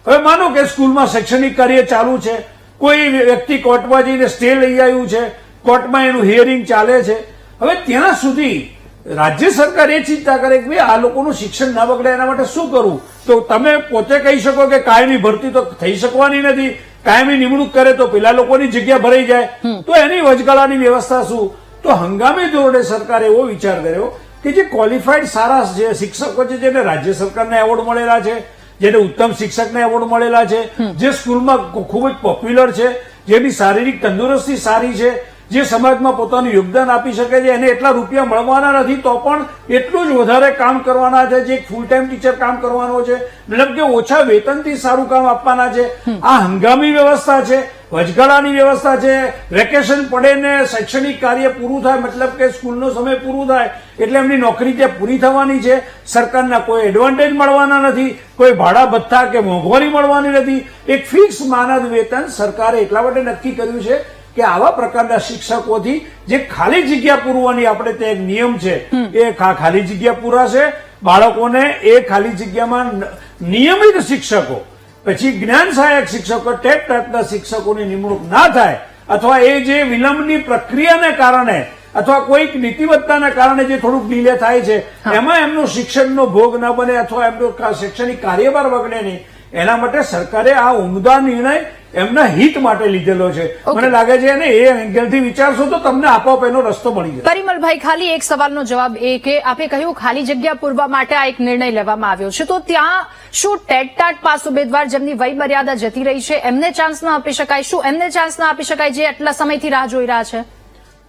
હવે માનો કે સ્કૂલમાં શૈક્ષણિક કાર્ય ચાલુ છે, કોઈ વ્યક્તિ કોર્ટમાં જઈને સ્ટે લઈ આવ્યું છે, કોર્ટમાં એનું હિયરિંગ ચાલે છે. હવે ત્યાં સુધી રાજ્ય સરકાર એ ચિંતા કરે કે ભાઈ આ લોકોનું શિક્ષણ ના બગડે, એના માટે શું કરવું? તો તમે પોતે કહી શકો કે કાયમી ભરતી તો થઈ શકવાની નથી, કાયમી નિમણૂક કરે તો પેલા લોકોની જગ્યા ભરાઈ જાય, તો એની વચગાળાની વ્યવસ્થા શું? તો હંગામી ધોરણે સરકારે એવો વિચાર કર્યો કે જે ક્વોલિફાઈડ સારા જે શિક્ષકો છે, જેને રાજ્ય સરકારના એવોર્ડ મળેલા છે, જેને ઉત્તમ શિક્ષકના એવોર્ડ મળેલા છે, જે સ્કૂલમાં ખૂબ જ પોપ્યુલર છે, જેની શારીરિક તંદુરસ્તી સારી છે, જે સમાજમાં પોતાનું યોગદાન આપી શકે છે, એને એટલા રૂપિયા મળવાના નથી તો પણ એટલું જ વધારે કામ કરવાના છે, જે ફૂલ ટાઈમ ટીચર કામ કરવાનો છે, મતલબ કે ઓછા વેતનથી સારું કામ આપવાના છે. આ હંગામી વ્યવસ્થા છે, વચગાળાની વ્યવસ્થા છે. વેકેશન પડે ને શૈક્ષણિક કાર્ય પૂરું થાય, મતલબ કે સ્કૂલનો સમય પૂરું થાય એટલે એમની નોકરી ત્યાં પૂરી થવાની છે. સરકારના કોઈ એડવાન્ટેજ મળવાના નથી, કોઈ ભાડા ભથ્થા કે મોંઘવારી મળવાની નથી. એક ફિક્સ માનદ વેતન સરકારે એટલા માટે નક્કી કર્યું છે કે આવા પ્રકારના શિક્ષકોથી જે ખાલી જગ્યા પૂરવાની આપણે ત્યાં એક નિયમ છે, એ ખાલી જગ્યા પૂરાશે. બાળકોને એ ખાલી જગ્યામાં નિયમિત શિક્ષકો, પછી જ્ઞાન સહાયક શિક્ષકો, ટેટના શિક્ષકોની નિમણૂક ના થાય, અથવા એ જે વિલંબની પ્રક્રિયાને કારણે અથવા કોઈક નીતિવત્તાના કારણે જે થોડુંક ડીલે થાય છે, એમાં એમનો શિક્ષણનો ભોગ ન બને અથવા એમનો શૈક્ષણિક કાર્યભાર વગડે નહીં, એના માટે સરકારે આ ઉમદા નિર્ણય એમના હિત માટે લીધેલો છે. મને લાગે છે એને એ એંગલથી વિચારશો તો તમને આપોઆપ એનો રસ્તો મળી જશે. પરિમલભાઈ, ખાલી એક સવાલનો જવાબ એ કે આપે કહ્યું ખાલી જગ્યા પૂરવા માટે આ એક નિર્ણય લેવામાં આવ્યો છે, તો ત્યાં શું ટેટ પાસ ઉમેદવાર જેમની વય મર્યાદા જતી રહી છે એમને ચાન્સ ના આપી શકાય? શું એમને ચાન્સ ના આપી શકાય જે આટલા સમયથી રાહ જોઈ રહ્યા છે?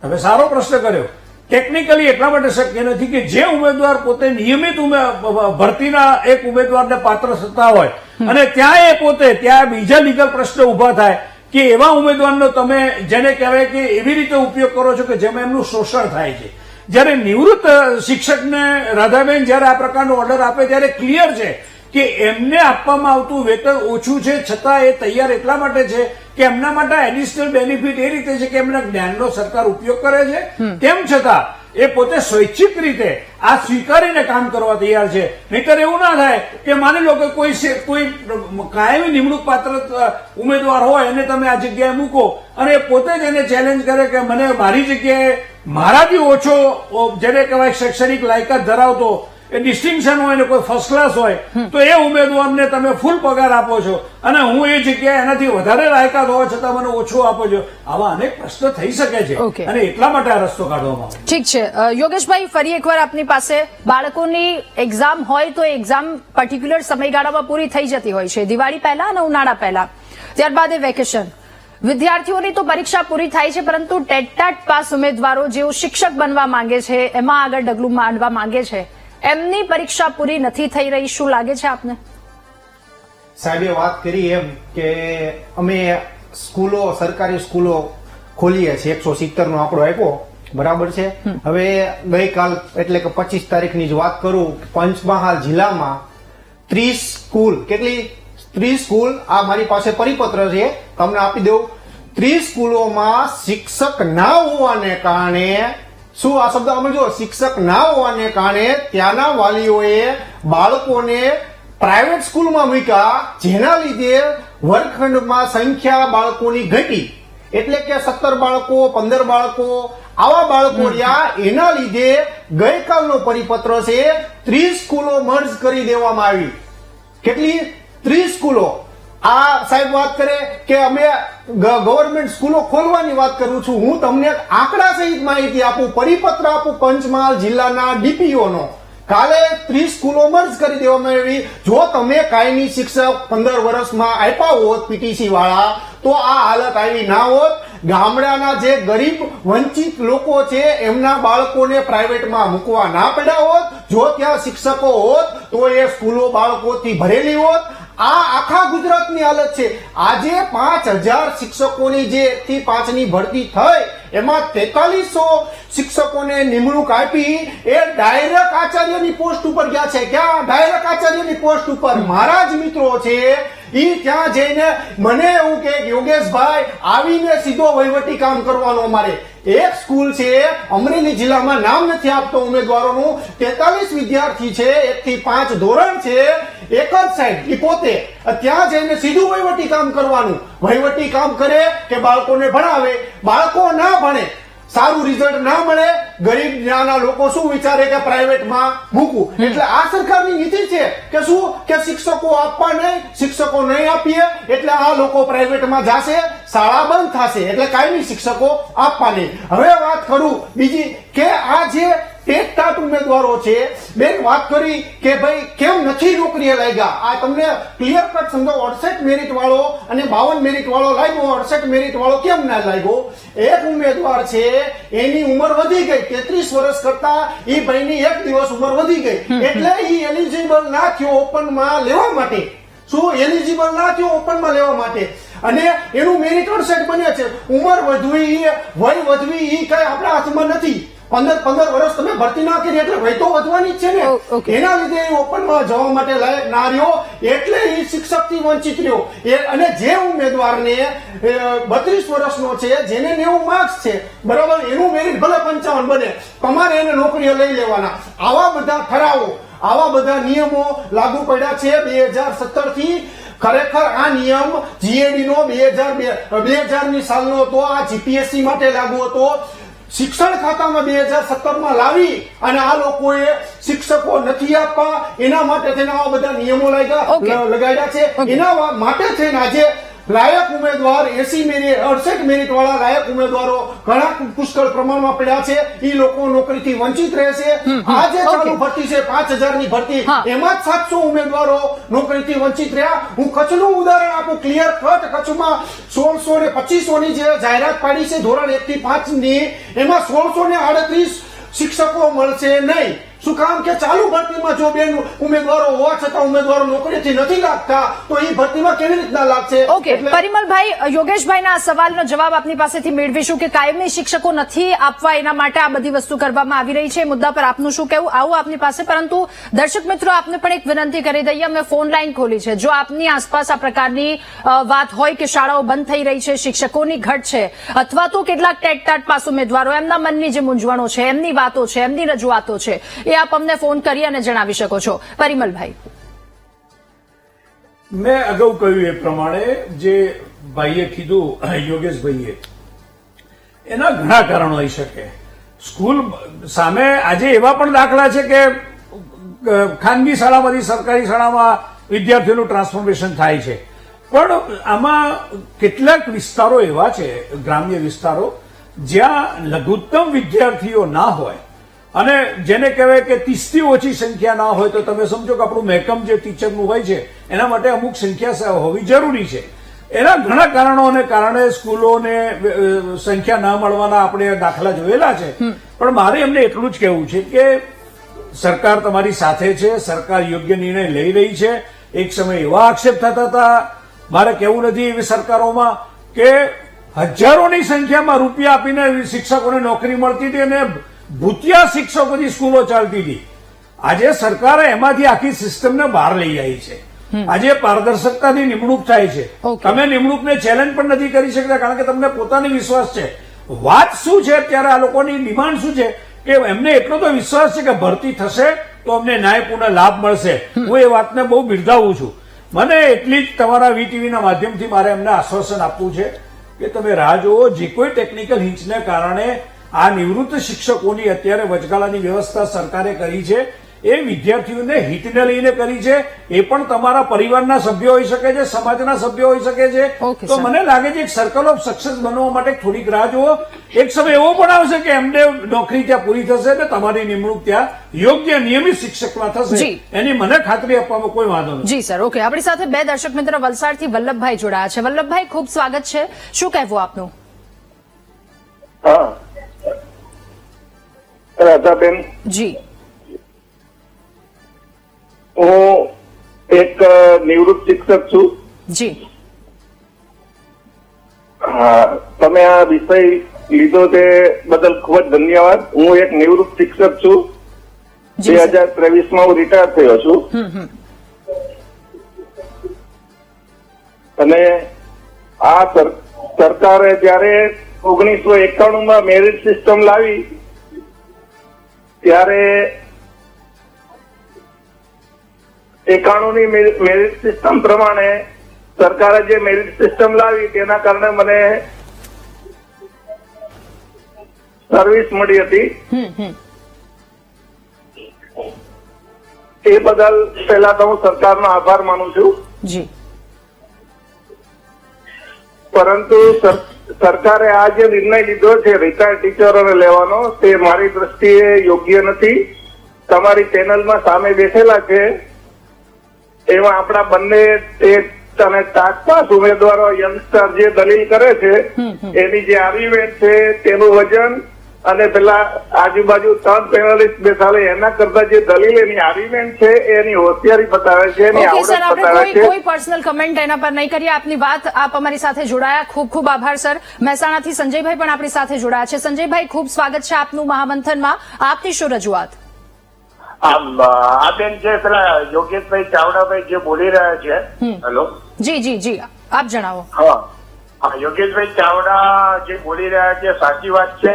હવે સારો પ્રશ્ન કર્યો. ટેકનિકલી એટલા માટે શક્ય નથી કે જે ઉમેદવાર પોતે નિયમિત ભરતીના એક ઉમેદવારને પાત્ર થતા હોય અને ત્યાં એ પોતે ત્યાં બીજા લીગલ પ્રશ્ન ઉભા થાય કે એવા ઉમેદવારનો તમે જેને કહેવાય કે એવી રીતે ઉપયોગ કરો છો કે જેમાં એમનું શોષણ થાય છે. જ્યારે નિવૃત્ત શિક્ષકને રાધાબેન જયારે આ પ્રકારનો ઓર્ડર આપે ત્યારે ક્લિયર છે કે એમને આપવામાં આવતું વેતન ઓછું છે, છતાં એ તૈયાર એટલા માટે છે કે એમના માટે એડિશનલ બેનિફિટ એ રીતે છે કે એમના જ્ઞાનનો સરકાર ઉપયોગ કરે છે, તેમ છતાં એ પોતે સ્વૈચ્છિક રીતે આ સ્વીકારીને કામ કરવા તૈયાર છે. નહીતર એવું ના થાય કે માની લો કે કોઈ કાયમી નિમણૂક પાત્ર ઉમેદવાર હોય એને તમે આ જગ્યાએ મૂકો અને પોતે જ એને ચેલેન્જ કરે કે મને મારી જગ્યાએ મારાથી ઓછો જેને કહેવાય શૈક્ષણિક લાયકાત ધરાવતો એ ડિસ્ટિંક્શન હોય ને કોઈ ફર્સ્ટ ક્લાસ હોય તો એ ઉમેદવારને તમે ફૂલ પગાર આપો છો અને હું એ જગ્યાએ એનાથી વધારે લાયકાત હોવા છતાં મને ઓછો આપો છો. આવા અનેક પ્રશ્ન થઈ શકે છે અને એટલા માટે આ રસ્તો કાઢવામાં આવે. ઠીક છે યોગેશભાઈ, ફરી એકવાર આપની પાસે બાળકોની એક્ઝામ હોય તો એક્ઝામ પર્ટિક્યુલર સમયગાળામાં પૂરી થઈ જતી હોય છે, દિવાળી પહેલા અને ઉનાળા પહેલા, ત્યારબાદ એ વેકેશન. વિદ્યાર્થીઓની તો પરીક્ષા પૂરી થાય છે, પરંતુ ટેટ પાસ ઉમેદવારો જેઓ શિક્ષક બનવા માંગે છે, એમાં આગળ ડગલું માંડવા માંગે છે, એમની પરીક્ષા પૂરી નથી થઈ રહી. શું લાગે છે આપને? સાહેબે વાત કરી એમ કે અમે સ્કૂલો, સરકારી સ્કૂલો ખોલીએ છીએ. 170 નો આંકડો આપ્યો, બરાબર છે. હવે ગઈકાલ એટલે કે 25 તારીખની જ વાત કરું, પંચમહાલ જિલ્લામાં 30 સ્કૂલ, કેટલી 30 સ્કૂલ, આ મારી પાસે પરિપત્ર છે, તમને આપી દઉં. 30 સ્કૂલોમાં શિક્ષક ના હોવાને કારણે, શું આ શબ્દ સમજો, શિક્ષક ના હોવાને કારણે ત્યાંના વાલીઓએ બાળકોને પ્રાઇવેટ સ્કૂલમાં મૂક્યા, જેના લીધે વર્ગખંડમાં સંખ્યા બાળકોની ઘટી. એટલે કે 17 બાળકો, 15 બાળકો, આવા બાળકો રહ્યા. એના લીધે ગઈકાલનો પરિપત્ર છે, 30 સ્કૂલો મર્જ કરી દેવામાં આવી. કેટલી? 30 સ્કૂલો. આ સાહેબ વાત કરે કે અમે ગવર્મેન્ટ સ્કૂલો ખોલવાની વાત કરું છું. હું તમને આંકડા સહિત માહિતી આપું, પરિપત્ર આપું પંચમહાલ જિલ્લાના ડીપીઓ નો. કાલે 30 સ્કૂલો મર્જ કરી દેવામાં આવી. જો તમે કાયમી શિક્ષક 15 વર્ષમાં આપ્યા હોત પીટીસી વાળા, તો આ હાલત આવી ના હોત. ગામડાના જે ગરીબ વંચિત લોકો છે એમના બાળકોને પ્રાઇવેટમાં મૂકવા ના પડ્યા હોત. જો ત્યાં શિક્ષકો હોત તો એ સ્કૂલો બાળકોથી ભરેલી હોત. આ આખા ગુજરાતની હાલત છે. આજે 5000 શિક્ષકોની જે 1 થી 5 ની ભરતી થઈ, એમાં 4300 શિક્ષકોને નિમણૂક આપી. એ ડાયરેક્ટ આચાર્યની પોસ્ટ ઉપર ગયા છે. ક્યાં? ડાયરેક્ટ આચાર્યની પોસ્ટ ઉપર. મારા જ મિત્રો છે, ઈ ત્યાં જઈને મને એવું કે યોગેશભાઈ આવીને સીધો વહીવટી કામ કરવાનો. અમારે એક સ્કૂલ છે અમરેલી જિલ્લામાં, નામ નથી આપતો ઉમેદવારોનું, 43 વિદ્યાર્થી છે, 1 થી 5 ધોરણ છે, એક જ સાઈડ, ઈ પોતે ત્યાં જઈને સીધું વહીવટી કામ કરવાનું. વહીવટી કામ કરે કે બાળકોને ભણાવે, બાળકો ના ભણે, સારું રિઝલ્ટ ના મળે, ગરીબ નાના લોકો શું વિચારે કે પ્રાઇવેટમાં મૂકવું. એટલે આ સરકારની નીતિ છે કે શું, કે શિક્ષકો આપવા નહીં, શિક્ષકો નહીં આપીએ એટલે આ લોકો પ્રાઇવેટમાં જશે, શાળા બંધ થશે, એટલે કાયમી શિક્ષકો આપવા નહીં. હવે વાત કરું બીજી, કે આ જે ટેટ ઉમેદવારો છે, બેન વાત કરી કે ભાઈ કેમ નથી નોકરીએ લાગ્યા. આ તમને ક્લિયર કટ સમજો. 68 મેરિટ વાળો અને 52 મેરિટ વાળો લાગ્યો. 68 મેરિટ વાળો કેમ ના લાગ્યો? એક ઉમેદવાર છે, એની ઉંમર વધી ગઈ, 33 વર્ષ કરતા એ ભાઈની 1 દિવસ ઉંમર વધી ગઈ, એટલે એ એલિજિબલ ના થયો ઓપનમાં લેવા માટે. શું એલિજિબલ ના થયો ઓપનમાં લેવા માટે? અને એનું મેરિટ 68 બને છે. ઉંમર વધવી, વય વધવી, એ કઈ આપણા હાથમાં નથી. 15 વર્ષ તમે ભરતી ના કરી એટલે વય તો વધવાની જ છે ને. એના લીધે ઓપનમાં જવા માટે લાયક ના રહ્યો, એટલે એ શિક્ષક થી વંચિત રહ્યો. અને જે ઉમેદવારને 32 વર્ષનો છે, જેને 90 માર્ક્સ છે, બરાબર, એનું મેરિટ ભલે 55 બને, તમારે એને નોકરીઓ લઈ લેવાના. આવા બધા ઠરાવો, આવા બધા નિયમો લાગુ પડ્યા છે 2017 થી. ખરેખર આ નિયમ જીએડી નો 2000ની સાલનો હતો. આ જીપીએસસી માટે લાગુ હતો. શિક્ષણ ખાતામાં 2017માં લાવી અને આ લોકોએ શિક્ષકો નથી આપવા, એના માટે થઈને આવા બધા નિયમો લગાડ્યા છે. એના માટે થઈને આજે લાયક ઉમેદવાર 80 મેરિટ 68 મેરિટ વાળા લાયક ઉમેદવારો ઘણા પુષ્કળ પ્રમાણમાં પડ્યા છે. એ લોકો નોકરીથી વંચિત રહેશે. આજે ચાલુ ભરતી છે 5000 ની ભરતી, એમાં જ 700 ઉમેદવારો નોકરીથી વંચિત રહ્યા. હું કચ્છનું ઉદાહરણ આપું, ક્લિયર કટ. કચ્છમાં 1600 ને 2500 ની જે જાહેરાત પાડી છે ધોરણ 1 થી 5 ની, એમાં 1638 શિક્ષકો મળશે નહીં. શું કામ? કે ચાલુ ભરતીમાં જો બેન ઉમેદવારો હોવા છતાં ઉમેદવારો નોકરીથી નથી લાગતા, તો એ ભરતીમાં કેવી રીતના લાગશે? ઓકે, પરિમલભાઈ, યોગેશભાઈના સવાલનો જવાબ આપની પાસેથી મેળવીશું કે કાયમી શિક્ષકો નથી આપવા, એના માટે આ બધી વસ્તુ કરવામાં આવી રહી છે. મુદ્દા પર આપનું શું કહેવું, આવું આપની પાસે. પરંતુ દર્શક મિત્રો, આપને પણ એક વિનંતી કરી દઈએ, અમે ફોન લાઈન ખોલી છે. જો આપની આસપાસ આ પ્રકારની વાત હોય કે શાળાઓ બંધ થઈ રહી છે, શિક્ષકોની ઘટ છે, અથવા તો કેટલાક ટેટ પાસ ઉમેદવારો, એમના મનની જે મૂંઝવણો છે, એમની વાતો છે, એમની રજૂઆતો છે, એ આપ અમને ફોન કરી અને જણાવી શકો છો. પરિમલભાઈ, મેં અગાઉ કહ્યું એ પ્રમાણે જે ભાઈએ કીધું, યોગેશભાઈએ, એના ઘણા કારણો હોઈ શકે. સ્કૂલ સામે આજે એવા પણ દાખલા છે કે ખાનગી શાળામાંથી સરકારી શાળામાં વિદ્યાર્થીઓનું ટ્રાન્સફોર્મેશન થાય છે. પણ આમાં કેટલાક વિસ્તારો એવા છે, ગ્રામ્ય વિસ્તારો, જ્યાં લઘુત્તમ વિદ્યાર્થીઓ ના હોય અને જેને કહેવાય કે 30 થી ઓછી સંખ્યા ના હોય, તો તમે સમજો કે આપણું મહેકમ જે ટીચરનું હોય છે એના માટે અમુક સંખ્યા હોવી જરૂરી છે. એના ઘણા કારણોને કારણે સ્કૂલોને સંખ્યા ના મળવાના આપણે દાખલા જોયેલા છે. પણ મારે એમને એટલું જ કહેવું છે કે સરકાર તમારી સાથે છે, સરકાર યોગ્ય નિર્ણય લઈ રહી છે. એક સમય એવા આક્ષેપ થતા હતા, મારે કહેવું નથી એવી સરકારોમાં, કે હજારોની સંખ્યામાં રૂપિયા આપીને શિક્ષકોને નોકરી મળતી હતી અને ભૂતિયા શિક્ષકોની સ્કૂલો ચાલતી હતી. આજે સરકારે એમાંથી આખી સિસ્ટમને બહાર લઈ આવી છે. આજે પારદર્શકતાની નિમણૂક થાય છે. Okay. તમે નિમણૂકને ચેલેન્જ પણ નથી કરી શકતા કારણ કે તમને પોતાની વિશ્વાસ છે. વાત શું છે અત્યારે આ લોકોની ડિમાન્ડ શું છે કે એમને એટલો તો વિશ્વાસ છે કે ભરતી થશે તો અમને ન્યાયપૂર્ણ લાભ મળશે. હું એ વાતને બહુ બિરદાવું છું. મને એટલી જ તમારા વીટીવીના માધ્યમથી મારે એમને આશ્વાસન આપવું છે કે તમે રાહ જુઓ. જે કોઈ ટેકનિકલ હિંચને કારણે આ નિવૃત્ત શિક્ષકોની અત્યારે વચગાળાની વ્યવસ્થા સરકારે કરી છે એ વિદ્યાર્થીઓને હિતને લઈને કરી છે. એ પણ તમારા પરિવારના સભ્યો હોઈ શકે છે, સમાજના સભ્યો હોઈ શકે છે. Okay, તો sir. મને લાગે છે એક સર્કલ ઓફ સક્સેસ બનવા માટે થોડીક રાહ જુઓ. એક સમય એવો પણ આવશે કે એમને નોકરી ત્યાં પૂરી થશે ને તમારી નિમણૂક ત્યાં યોગ્ય નિયમિત શિક્ષકમાં થશે. જી. એની મને ખાતરી આપવામાં કોઈ વાંધો નથી. જી સર, ઓકે. આપણી સાથે બે દર્શક મિત્રો વલસાડથી વલ્લભભાઈ જોડાયા છે. વલ્લભભાઈ, ખૂબ સ્વાગત છે. શું કહેવું આપનું? હા રાધાબેન, જી હું એક નિવૃત્ત શિક્ષક છું. જી હા, તમે આ વિષય લીધો તે બદલ ખૂબ જ ધન્યવાદ. હું એક નિવૃત્ત શિક્ષક છું. જી સર. 2023 હું રિટાયર થયો છું. અને આ સરકારે જયારે 1991 મેરિટ સિસ્ટમ લાવી ત્યારે 91 ની મેરિટ સિસ્ટમ પ્રમાણે સરકારે જે મેરિટ સિસ્ટમ લાવી તેના કારણે મને સર્વિસ મળી હતી. એ બદલ પહેલા તો હું સરકારનો આભાર માનું છું. જી પરંતુ સરકારે આ જે નિર્ણય લીધો છે રિટાયર્ડ ટીચરોને લેવાનો તે મારી દ્રષ્ટિએ યોગ્ય નથી. તમારી પેનલમાં સામે બેઠેલા છે એમાં આપણા બંને ટેટ અને ટાટ પાસ ઉમેદવારો યંગસ્ટર જે દલીલ કરે છે એની જે આર્ગ્યુમેન્ટ છે તેનું વજન અને પેલા આજુબાજુ 3 પેનલિસ્ટ બેસાડે એના કરતા જે દલીલ એની આર્ગ્યુમેન્ટ છે એની હોશિયારી બતાવે છે, એની ઓકે સર, આવડત આપણે બતાવે છે. કોઈ પર્સનલ કમેન્ટ એના પર નહીં કરીએ. આપની વાત આપ અમારી સાથે જોડાયા, ખૂબ ખૂબ આભાર સર. મહેસાણાથી સંજયભાઈ પણ આપણી સાથે જોડાયા છે. સંજયભાઈ, ખૂબ સ્વાગત છે આપનું મહામંથનમાં. આપની શું રજૂઆત? આ બેન જે પેલા યોગેશભાઈ ચાવડાભાઈ જે બોલી રહ્યા છે, હેલો, જી જી જી, આપ જણાવો. હા, યોગેશભાઈ ચાવડા જે બોલી રહ્યા છે સાચી વાત છે.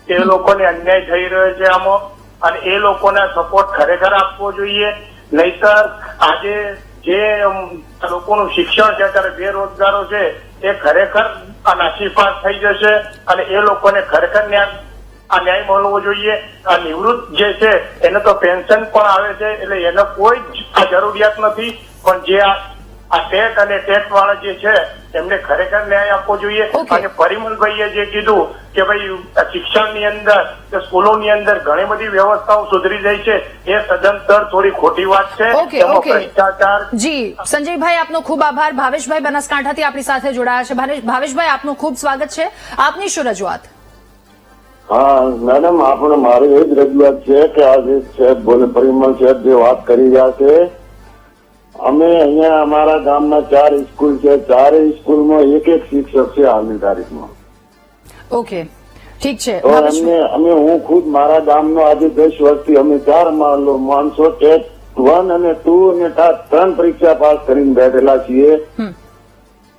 એ લોકોને અન્યાય થઈ રહ્યો છે આમાં, અને એ લોકોને સપોર્ટ ખરેખર આપવો જોઈએ. નહીતર આજે જે લોકોનું શિક્ષણ છે અત્યારે બેરોજગારો છે એ ખરેખર નાસીપાસ થઈ જશે અને એ લોકોને ખરેખર ન્યાય મળવો જોઈએ. આ નિવૃત્ત જે છે એને તો પેન્શન પણ આવે છે એટલે એને કોઈ જ જરૂરિયાત નથી. પણ જે આ ટેટ અને ટેટ વાળા જે છે એમને ખરેખર ન્યાય આપવો જોઈએ. Okay. અને પરિમલભાઈએ જે કીધું કે ભાઈ શિક્ષણની અંદર કે સ્કૂલોની અંદર ઘણી બધી વ્યવસ્થાઓ સુધરી જાય છે એ સદંતર થોડી ખોટી વાત છે. ઓકે એમાં ઓકે ભ્રષ્ટાચાર. જી સંજયભાઈ, આપનો ખૂબ આભાર. ભાવેશભાઈ બનાસકાંઠાથી આપણી સાથે જોડાયા છે. ભાવેશભાઈ, આપનું ખૂબ સ્વાગત છે. આપની શું રજૂઆત? હા મેડમ, આપણે મારી એ જ રજૂઆત છે કે આ જે છે બોલે પરિમલ સાહેબ જે વાત કરી રહ્યા છે, અમે અહીંયા અમારા ગામના 4 સ્કૂલ છે, 4 સ્કૂલમાં એક શિક્ષક છે હાલની તારીખમાં. ઓકે, ઠીક છે. તો અમે હું ખુદ મારા ગામનો આજે 10 વર્ષથી અમે 4 માણસો ટેટ 1 અને 2 અને 3 પરીક્ષા પાસ કરીને બેઠેલા છીએ.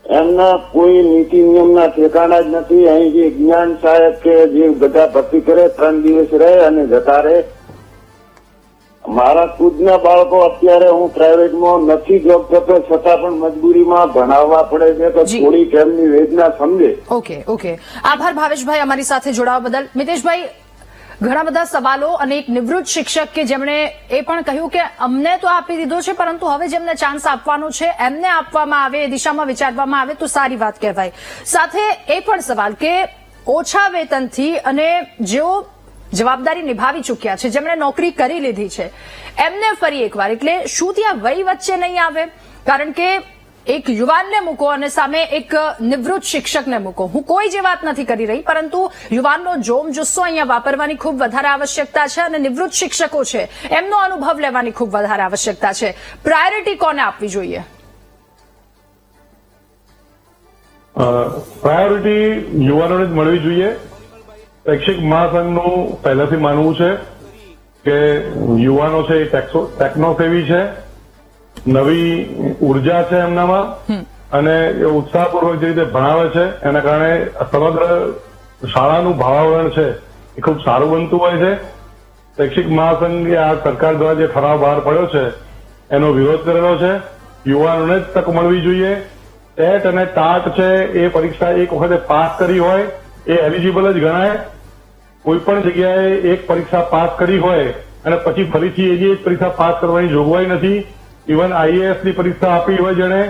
એમના કોઈ નીતિ નિયમના ઠેકાણા જ નથી. અહીં જે જ્ઞાન સહાયક કે જે બધા ભરતી કરે 3 દિવસ રહે અને જતા રહે. મારા ખુદના બાળકો અત્યારે હું પ્રાઇવેટમાં નથી જોબ કરતો છતાં પણ મજબૂરીમાં ભણાવવા પડે છે તો જી. થોડીક એમની વેદના સમજે. ઓકે ઓકે, આભાર ભાવેશભાઈ અમારી સાથે જોડાવા બદલ. મિતેશભાઈ, ઘણા બધા સવાલો અને એક નિવૃત્ત શિક્ષક કે જેમણે એ પણ કહ્યું કે અમને તો આપી દીધો છે પરંતુ હવે જેમને ચાન્સ આપવાનો છે એમને આપવામાં આવે, એ દિશામાં વિચારવામાં આવે તો સારી વાત કહેવાય. સાથે એ પણ સવાલ કે ઓછા વેતનથી અને જેઓ જવાબદારી નિભાવી ચૂક્યા છે, જેમણે નોકરી કરી લીધી છે, એમને ફરી એકવાર, એટલે શું ત્યાં વય વચ્ચે નહીં આવે? કારણ કે એક યુવાનને મૂકો અને સામે એક નિવૃત્ત શિક્ષકને મૂકો. હું કોઈ જે વાત નથી કરી રહી, પરંતુ યુવાનનો જોમ જુસ્સો અહીંયા વાપરવાની ખૂબ વધારે આવશ્યકતા છે અને નિવૃત્ત શિક્ષકો છે એમનો અનુભવ લેવાની ખૂબ વધારે આવશ્યકતા છે. પ્રાયોરિટી કોને આપવી જોઈએ? પ્રાયોરિટી યુવાનોને જ મળવી જોઈએ. શૈક્ષિક મહાસંઘનું પહેલાથી માનવું છે કે યુવાનો છે એ ટેકનોસેવી છે, નવી ઉર્જા છે એમનામાં અને એ ઉત્સાહપૂર્વક જે રીતે ભણાવે છે એના કારણે સમગ્ર શાળાનું ભાવાવરણ છે એ ખૂબ સારું બનતું હોય છે. શૈક્ષિક મહાસંઘે આ સરકાર દ્વારા જે ઠરાવ બહાર પડ્યો છે એનો વિરોધ કરેલો છે. યુવાનોને જ તક મળવી જોઈએ. ટેટ અને ટાટ છે એ પરીક્ષા એક વખતે પાસ કરી હોય એ એલિજિબલ જ ગણાય. કોઈ પણ જગ્યાએ એક પરીક્ષા પાસ કરી હોય અને પછી ફરીથી એની એક પરીક્ષા પાસ કરવાની જોગવાઈ નથી. ઇવન આઈએએસ ની પરીક્ષા આપી હોય જેને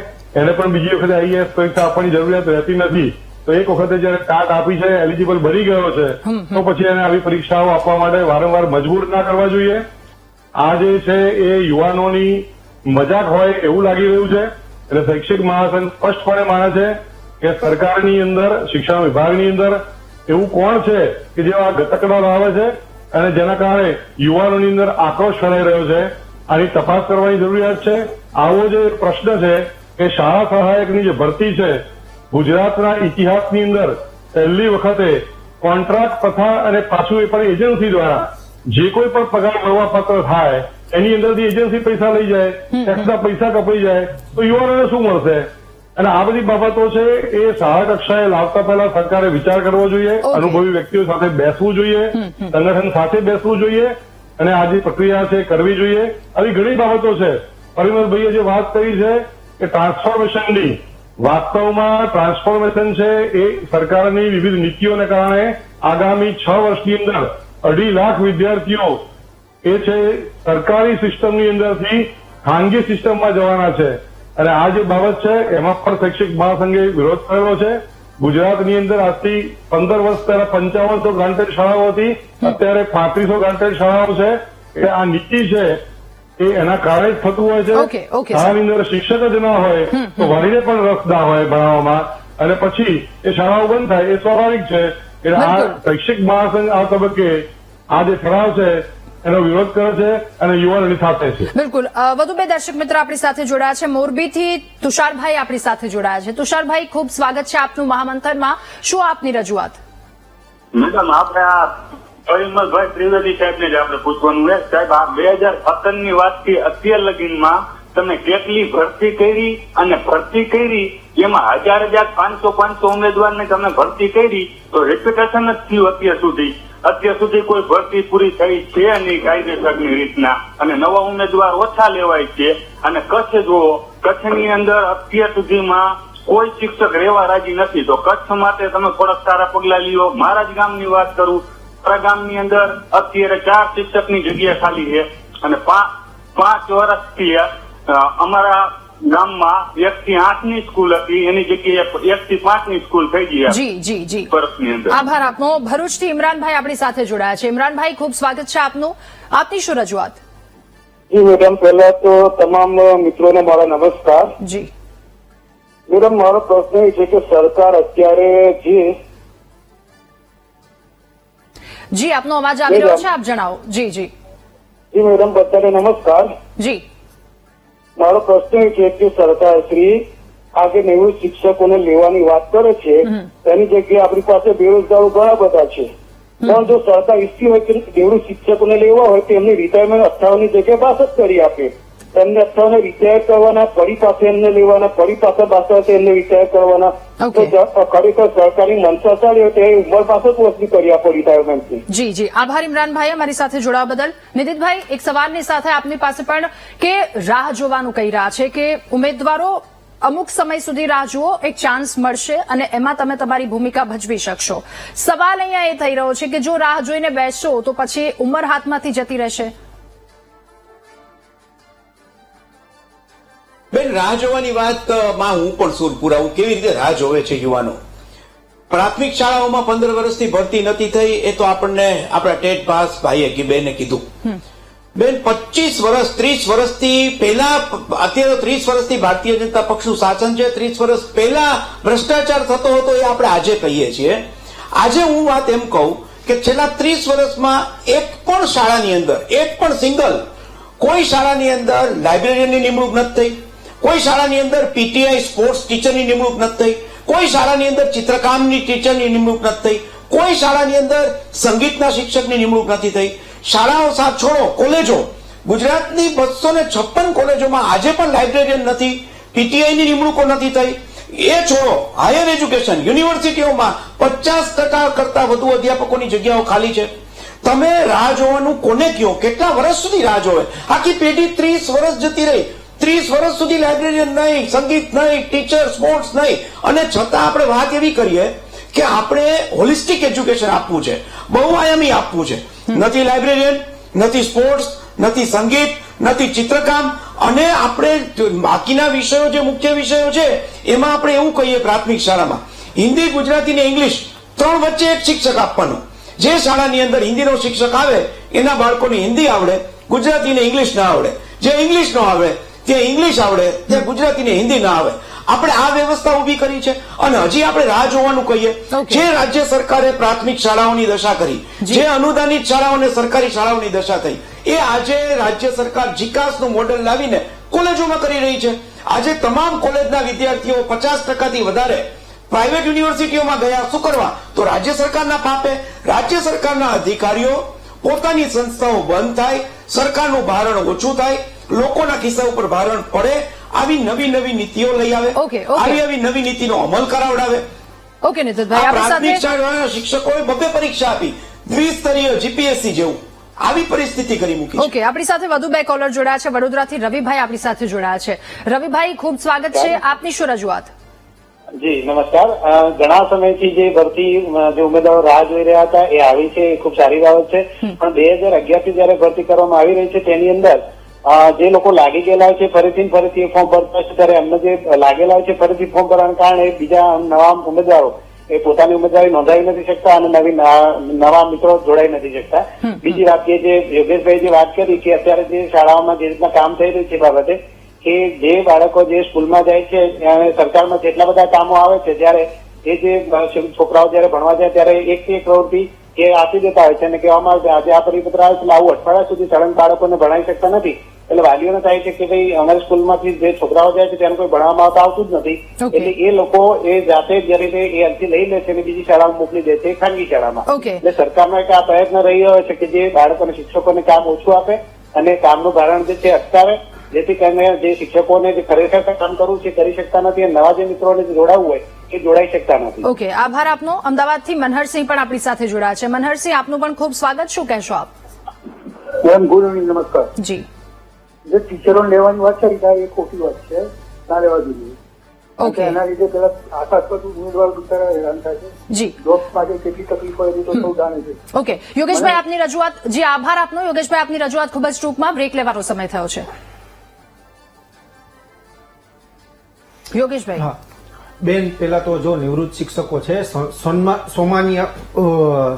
એને પણ બીજી વખતે આઈએએસ પરીક્ષા આપવાની જરૂરિયાત રહેતી નથી. તો એક વખતે જયારે ટાટ આપી છે, એલિજિબલ બની ગયો છે, તો પછી એને આવી પરીક્ષાઓ આપવા માટે વારંવાર મજબૂર ના કરવા જોઈએ. આ જે છે એ યુવાનોની મજાક હોય એવું લાગી રહ્યું છે. એટલે શૈક્ષિક મહાસંઘ સ્પષ્ટપણે માને છે કે સરકારની અંદર, શિક્ષણ વિભાગની અંદર એવું કોણ છે કે જે આ ઘટકડા લાવે છે અને જેના કારણે યુવાનોની અંદર આક્રોશ ફેલાઈ રહ્યો છે. આની તપાસ કરવાની જરૂરિયાત છે. આવો જે પ્રશ્ન છે કે શાળા સહાયકની જે ભરતી છે, ગુજરાતના ઇતિહાસની અંદર પહેલી વખતે કોન્ટ્રાક્ટ પ્રથા અને પાછું એ પણ એજન્સી દ્વારા જે કોઈ પણ પગાર મળવાપાત્ર થાય એની અંદરથી એજન્સી પૈસા લઈ જાય, ટેક્સના પૈસા કપાઈ જાય તો યુવાનોને શું મળશે? અને આ બધી બાબતો છે એ શાળા કક્ષાએ લાવતા પહેલા સરકારે વિચાર કરવો જોઈએ. અનુભવી વ્યક્તિઓ સાથે બેસવું જોઈએ, સંગઠન સાથે બેસવું જોઈએ અને આ જે પ્રક્રિયા છે કરવી જોઈએ. આવી ઘણી બાબતો છે. પરિમલભાઈએ જે વાત કરી છે કે ટ્રાન્સફોર્મેશનની, વાસ્તવમાં ટ્રાન્સફોર્મેશન છે એ સરકારની વિવિધ નીતિઓને કારણે આગામી 6 વર્ષની અંદર 2.5 લાખ વિદ્યાર્થીઓ એ છે સરકારી સિસ્ટમની અંદરથી ખાનગી સિસ્ટમમાં જવાના છે. અને આ જે બાબત છે એમાં પણ શૈક્ષિક મહાસંઘે વિરોધ કરેલો છે. ગુજરાતની અંદર આજથી 15 વર્ષ પહેલા 5500 ગ્રાન્ટેડ શાળાઓ હતી, અત્યારે 3500 ગ્રાન્ટેડ શાળાઓ છે. એટલે આ નીતિ છે એ એના કારણે જ થતું હોય છે. શાળાની અંદર શિક્ષક જ ના હોય તો વાલીને પણ રસ ના હોય ભણાવવામાં અને પછી એ શાળાઓ બંધ થાય એ સ્વાભાવિક છે. એટલે આ શૈક્ષિક મહાસંઘ આ તબક્કે આ જે ઠરાવ છે એનો વિરોધ કરે છે અને યુવાનોની સાથે છે. બિલકુલ. વધુ બે દર્શક મિત્રો આપણી સાથે જોડાયા છે. મોરબીથી તુષારભાઈ આપણી સાથે જોડાયા છે. તુષારભાઈ, ખૂબ સ્વાગત છે આપનું મહામંથનમાં. શું આપની રજૂઆત? મેડમ, આપણે આ પરિમલભાઈ ત્રિવેદી સાહેબને જ આપણે પૂછવાનું છે. સાહેબ, આ 2017 ની વાતથી અત્યાર લગીનમાં તમે કેટલી ભરતી કરી અને ભરતી કરી એમાં 1000 500 ઉમેદવારને તમે ભરતી કરી તો રેપ્યુટેશન જ થયું અત્યાર સુધી કોઈ ભરતી પૂરી થઈ છે નહીં કાયદેસરની રીતના અને નવા ઉમેદવાર ઓછા લેવાય છે. અને કચ્છ જુઓ, કચ્છની અંદર અત્યાર સુધીમાં કોઈ શિક્ષક રહેવા રાજી નથી. તો કચ્છ માટે તમે થોડાક સારા પગલા લ્યો. મારા જ ગામની વાત કરું, મારા ગામની અંદર અત્યારે 4 શિક્ષકની જગ્યા ખાલી છે અને 5 વર્ષથી અમારા ગામમાં 1 થી 8 ની સ્કૂલ હતી એની જગ્યાએ 1 થી 5 ની સ્કૂલ થઈ ગઈ. જી. વર્ષની અંદર. આભાર આપનો. ભરૂચથી ઇમરાનભાઈ આપણી સાથે જોડાયા છે. ઇમરાનભાઈ, ખૂબ સ્વાગત છે આપનું. આપની શું રજૂઆત? જી મેડમ, પહેલા તો તમામ મિત્રોને મારા નમસ્કાર. જી મેડમ, મારો પ્રશ્ન એ છે કે સરકાર અત્યારે જી આપનો અવાજ આવી રહ્યો છે, આપ જણાવો. જી મેડમ, બધાને નમસ્કાર. જી મારો પ્રશ્ન એ છે કે સરકાર શ્રી આજે 90 શિક્ષકોને લેવાની વાત કરે છે, તેની જગ્યાએ આપણી પાસે બેરોજગારો ઘણા બધા છે. પણ જો સરકાર ઈચ્છતી હોય કે 90 શિક્ષકોને લેવા હોય તો એમની રિટાયરમેન્ટ 58 ની જગ્યાએ 62 કરી આપે. એમને 58 રિટાયર કરવાના, ફરી પાસે એમને લેવાના, ફરી પાસે 62 એમને રિટાયર કરવાના. તો ખરેખર સરકારની મનસા સારી હોય તો એ ઉંમર 65 વર્ષની કરી આપો રિટાયરમેન્ટની. જી. આભાર ઇમરાનભાઈ અમારી સાથે જોડાવા બદલ. નિદિતભાઈ, એક સવાલની સાથે આપની પાસે પણ કે રાહ જોવાનું કહી રહ્યા છે કે ઉમેદવારો અમુક સમય સુધી રાહ જુઓ, એક ચાન્સ મળશે અને એમાં તમે તમારી ભૂમિકા ભજવી શકશો. સવાલ અહીંયા એ થઈ રહ્યો છે કે જો રાહ જોઈને બેસશો તો પછી ઉંમર હાથમાંથી જતી રહેશે. બેન, રાહ જોવાની વાતમાં હું પણ સૂર પુરાવું. કેવી રીતે રાહ જોવે છે યુવાનો? પ્રાથમિક શાળાઓમાં 15 વર્ષથી ભરતી નથી થઈ એ તો આપણને આપણા ટેટ પાસ ભાઈએ બેને કીધું. બેન, 25 વર્ષ 30 વર્ષથી પહેલા, અત્યારે 30 વર્ષથી ભારતીય જનતા પક્ષનું શાસન છે, 30 વર્ષ પહેલા ભ્રષ્ટાચાર થતો હતો એ આપણે આજે કહીએ છીએ. આજે હું વાત એમ કહું કે છેલ્લા 30 વર્ષમાં એક પણ શાળાની અંદર, એક પણ સિંગલ કોઈ શાળાની અંદર લાઇબ્રેરીની નિમણૂક નથી થઈ, કોઈ શાળાની અંદર પીટીઆઈ સ્પોર્ટ્સ ટીચરની નિમણૂક નથી થઈ, કોઈ શાળાની અંદર ચિત્રકામની ટીચરની નિમણૂક નથી થઈ, કોઈ શાળાની અંદર સંગીતના શિક્ષકની નિમણૂક નથી થઈ. શાળાઓ સાથ છોડો, કોલેજો, ગુજરાતની 256 કોલેજોમાં આજે પણ લાઇબ્રેરિયન નથી, પીટીઆઈની નિમણૂકો નથી થઈ. એ છોડો, હાયર એજ્યુકેશન યુનિવર્સિટીઓમાં 50% કરતા વધુ અધ્યાપકોની જગ્યાઓ ખાલી છે. તમે રાહ જોવાનું કોને કયો? કેટલા વર્ષ સુધી રાહ જોવે? આખી પેઢી 30 વર્ષ જતી રહી, 30 વર્ષ સુધી લાઇબ્રેરિયન નહીં, સંગીત નહીં, ટીચર, સ્પોર્ટ્સ નહીં, અને છતાં આપણે વાત એવી કરીએ કે આપણે હોલિસ્ટિક એજ્યુકેશન આપવું છે, બહુઆયામી આપવું છે. નથી લાઇબ્રેરિયન, નથી સ્પોર્ટ્સ, નથી સંગીત, નથી ચિત્રકામ, અને આપણે બાકીના વિષયો જે મુખ્ય વિષયો છે એમાં આપણે એવું કહીએ પ્રાથમિક શાળામાં હિન્દી, ગુજરાતી ને ઇંગ્લિશ 3 વચ્ચે એક શિક્ષક આપવાનું. જે શાળાની અંદર હિન્દીનો શિક્ષક આવે એના બાળકોને હિન્દી આવડે, ગુજરાતી ને ઇંગ્લિશ ના આવડે. જે ઇંગ્લિશ નો આવે ત્યાં ઇંગ્લિશ આવડે, ત્યાં ગુજરાતી ને હિન્દી ના આવે. આપણે આ વ્યવસ્થા ઉભી કરી છે અને હજી આપણે રાહ જોવાનું કહીએ. જે રાજ્ય સરકારે પ્રાથમિક શાળાઓની દશા કરી, જે અનુદાનિત શાળાઓ અને સરકારી શાળાઓની દશા થઈ, એ આજે રાજ્ય સરકાર જીકાસનું મોડેલ લાવીને કોલેજોમાં કરી રહી છે. આજે તમામ કોલેજના વિદ્યાર્થીઓ 50%થી વધારે પ્રાઇવેટ યુનિવર્સિટીઓમાં ગયા. શું કરવા? તો રાજ્ય સરકારના પાપે. રાજ્ય સરકારના અધિકારીઓ પોતાની સંસ્થાઓ બંધ થાય, સરકારનું ભારણ ઓછું થાય, લોકોના ખિસ્સા ઉપર ભારણ પડે, આવી નવી નવી નીતિઓ લઈ આવે, આવી નવી નીતિનો અમલ કરાવડાવે. ઓકે નીતિનભાઈ, આપણી પ્રાથમિક સાથે શાળાના શિક્ષકોએ 2 પરીક્ષા આપી, દ્વિસ્તરીય જીપીએસસી જેવું, આવી પરિસ્થિતિ કરી મૂકી. ઓકે, આપણી સાથે વધુ 2 કોલર જોડાયા છે. વડોદરાથી રવિભાઈ આપણી સાથે જોડાયા છે. રવિભાઈ, ખૂબ સ્વાગત છે. આપની શું રજૂઆત? જી નમસ્કાર. ઘણા સમયથી જે ભરતી જે ઉમેદવારો રાહ જોઈ રહ્યા હતા એ આવી છે, એ ખૂબ સારી બાબત છે. પણ 2011 થી જયારે ભરતી કરવામાં આવી રહી છે તેની અંદર જે લોકો લાગી ગયેલા હોય છે ફરીથી ફોર્મ ભરતા છે, ત્યારે એમને જે લાગેલા હોય છે ફરીથી ફોર્મ ભરવાના કારણે બીજા નવા ઉમેદવારો એ પોતાની ઉમેદવારી નોંધાવી નથી શકતા અને નવા મિત્રો જોડાઈ નથી શકતા. બીજી વાત કે જે યોગેશભાઈ જે વાત કરી કે અત્યારે જે શાળાઓમાં જે રીતના કામ થઈ રહ્યું છે બાબતે, કે જે બાળકો જે સ્કૂલમાં જાય છે સરકારમાં જેટલા બધા કામો આવે છે, ત્યારે એ જે છોકરાઓ જયારે ભણવા જાય ત્યારે એક પ્રવૃત્તિ એ આપી દેતા હોય છે અને કહેવામાં આવે છે આજે આ પરિપત્ર આવે છે, આવું અઠવાડિયા સુધી સળંગ બાળકોને ભણાવી શકતા નથી. એટલે વાલીઓને થાય છે કે ભાઈ અમારી સ્કૂલમાંથી જે છોકરાઓ જાય છે તેને કોઈ ભણાવવામાં આવતું જ નથી. એટલે એ લોકો એ જાતે જયારે એ અરજી લઈ લે છે અને બીજી શાળામાં મોકલી દે છે, ખાનગી શાળામાં. એટલે સરકારનો એક આ પ્રયત્ન રહ્યો છે કે જે બાળકોને શિક્ષકોને કામ ઓછું આપે અને કામનું ભારણ જે છે અટકાવે, જેથી કરીને જે શિક્ષકોને જે ખરેખર કામ કરવું છે કરી શકતા નથી અને નવા જે મિત્રોને જોડાવવું હોય એ જોડાઈ શકતા નથી. ઓકે, આભાર આપનો. અમદાવાદથી મનહરસિંહ પણ આપણી સાથે જોડાયા છે. મનહરસિંહ, આપનું પણ ખૂબ સ્વાગત. શું કહેશો આપ? ગુડ ઇવનિંગ, નમસ્કાર. જી, જે ટીચરો લેવાની વાત છે એ ખોટી વાત છે, ના લેવા જોઈએ. ઓકે, એના લીધે પેલા આશાસ્પદ ઉમેદવાર બિચારા હેરાન થાય છે. જી, જોબ માટે કેટલી તકલીફ પડે છે તો સૌ જાણે છે. ઓકે, યોગેશભાઈ આપની રજૂઆત. જી, આભાર આપનો. યોગેશભાઈ આપની રજૂઆત ખૂબ જ ટૂંકમાં, બ્રેક લેવાનો સમય થયો છે. યોગેશભાઈ. હા બેન, પેલા તો જો નિવૃત્ત શિક્ષકો છે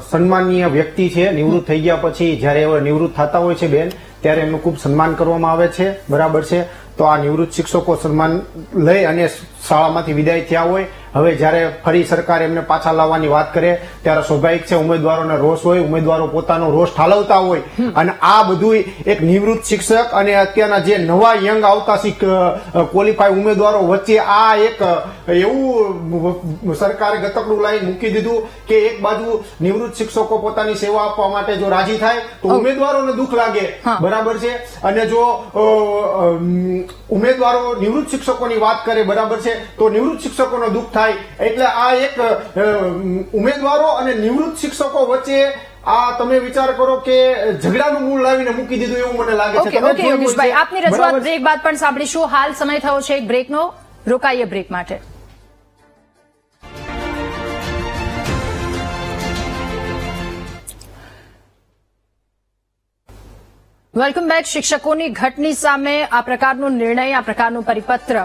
સન્માનીય વ્યક્તિ છે. નિવૃત્ત થઈ ગયા પછી જયારે એવા નિવૃત્ત થતા હોય છે બેન, ત્યારે એમનું ખૂબ સન્માન કરવામાં આવે છે, બરાબર છે. તો આ નિવૃત્ત શિક્ષકો સન્માન લઈ અને શાળામાંથી વિદાય થયા હોય, હવે જયારે ફરી સરકાર એમને પાછા લાવવાની વાત કરે ત્યારે સ્વાભાવિક છે ઉમેદવારોને રોષ હોય, ઉમેદવારો પોતાનો રોષ ઠાલવતા હોય. અને આ બધું એક નિવૃત્ત શિક્ષક અને અત્યારના જે નવા યંગ આવતા ક્વોલિફાય ઉમેદવારો વચ્ચે આ એક એવું સરકારે ગતકડું લાવી મૂકી દીધું કે એક બાજુ નિવૃત્ત શિક્ષકો પોતાની સેવા આપવા માટે જો રાજી થાય તો ઉમેદવારોને દુઃખ લાગે, બરાબર છે. અને જો ઉમેદવારો નિવૃત્ત શિક્ષકોની વાત કરે, બરાબર છે, તો નિવૃત્ત શિક્ષકોનો દુઃખ થાય. એટલે આ એક ઉમેદવારો અને નિવૃત્ત શિક્ષકો વચ્ચે આ તમે વિચાર કરો કે ઝઘડાનું મૂળ લાવીને મૂકી દીધું એવું મને લાગે છે. ઓકે, યોગેશભાઈ, આપની રજૂઆત બ્રેક બાદ પણ સાંભળીશું. હાલ સમય થયો છે એક બ્રેકનો. રોકાઈએ બ્રેક માટે. Welcome back. શિક્ષકોની ઘટની સામે આ પ્રકારનો નિર્ણય, આ પ્રકારનો પરિપત્ર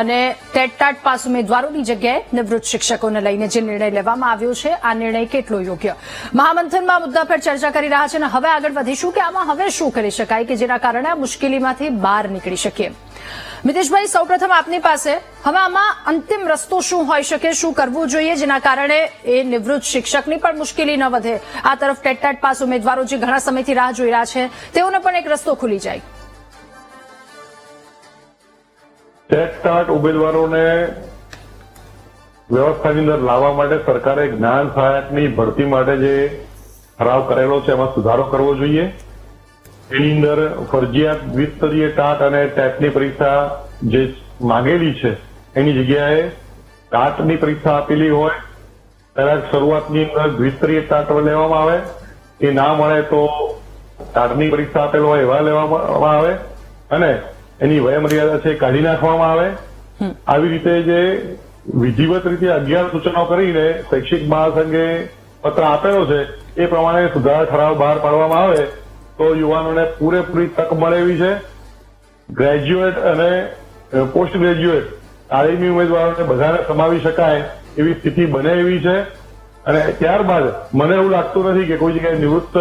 અને ટેટ પાસ ઉમેદવારોની જગ્યાએ નિવૃત્ત શિક્ષકોને લઈને જે નિર્ણય લેવામાં આવ્યો છે, આ નિર્ણય કેટલો યોગ્ય? મહામંથનમાં મુદ્દા પર ચર્ચા કરી રહ્યા છે અને હવે આગળ વધીશું કે આમાં હવે શું કરી શકાય કે જેના કારણે આ મુશ્કેલીમાંથી બહાર નીકળી શકીએ. મિતેશભાઈ, સૌપ્રથમ આપની પાસે, હવે આમાં અંતિમ રસ્તો શું હોઈ શકે, શું કરવું જોઈએ જેના કારણે એ નિવૃત્ત શિક્ષકની પણ મુશ્કેલી ન વધે, આ તરફ ટેટ પાસ ઉમેદવારો જે ઘણા સમયથી રાહ જોઈ રહ્યા છે તેઓને પણ એક રસ્તો ખુલી જાય? ટેટ ઉમેદવારોને વ્યવસ્થાની અંદર લાવવા માટે સરકારે જ્ઞાન સહાયકની ભરતી માટે જે ઠરાવ કરેલો છે એમાં સુધારો કરવો જોઈએ. એની અંદર ફરજિયાત દ્વિસ્તરીય ટાટ અને ટેટની પરીક્ષા જે માંગેલી છે એની જગ્યાએ ટાટની પરીક્ષા આપેલી હોય, પહેલા શરૂઆતની અંદર દ્વિસ્તરીય ટાટ લેવામાં આવે, એ ના મળે તો ટાટની પરીક્ષા આપેલો હોય એવા લેવામાં આવે અને એની વયમર્યાદા છે કાઢી નાખવામાં આવે. આવી રીતે જે વિધિવત રીતે 11 સૂચનો કરીને શૈક્ષિક મહાસંઘે પત્ર આપેલો છે એ પ્રમાણે સુધારા ઠરાવ બહાર પાડવામાં આવે તો યુવાનોને પૂરેપૂરી તક મળે એવી છે. ગ્રેજ્યુએટ અને પોસ્ટ ગ્રેજ્યુએટ તાલીમી ઉમેદવારોને બધાને સમાવી શકાય એવી સ્થિતિ બને એવી છે. અને ત્યારબાદ મને એવું લાગતું નથી કે કોઈ જગ્યાએ નિવૃત્ત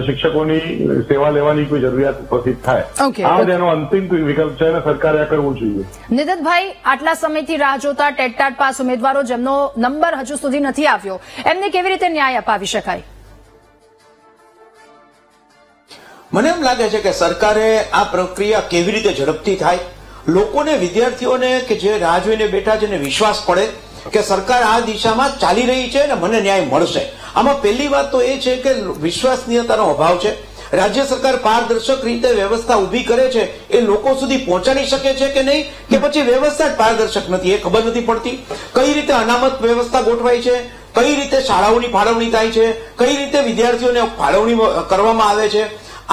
શિક્ષકોની સેવા લેવાની કોઈ જરૂરિયાત ઉપસ્થિત થાય. આ જ એનો અંતિમ વિકલ્પ છે અને સરકારે આ કરવું જોઈએ. નિદિતભાઈ, આટલા સમયથી રાહ જોતા ટેટ પાસ ઉમેદવારો જેમનો નંબર હજુ સુધી નથી આવ્યો એમને કેવી રીતે ન્યાય અપાવી શકાય? મને એમ લાગે છે કે સરકારે આ પ્રક્રિયા કેવી રીતે ઝડપથી થાય, લોકોને, વિદ્યાર્થીઓને કે જે રાહ જોઈને બેઠા છે એને વિશ્વાસ પડે કે સરકાર આ દિશામાં ચાલી રહી છે અને મને ન્યાય મળશે. આમાં પહેલી વાત તો એ છે કે વિશ્વસનીયતાનો અભાવ છે. રાજ્ય સરકાર પારદર્શક રીતે વ્યવસ્થા ઉભી કરે છે એ લોકો સુધી પહોંચાડી શકે છે કે નહીં, કે પછી વ્યવસ્થા જ પારદર્શક નથી એ ખબર નથી પડતી. કઈ રીતે અનામત વ્યવસ્થા ગોઠવાય છે, કઈ રીતે શાળાઓની ફાળવણી થાય છે, કઈ રીતે વિદ્યાર્થીઓને ફાળવણી કરવામાં આવે છે,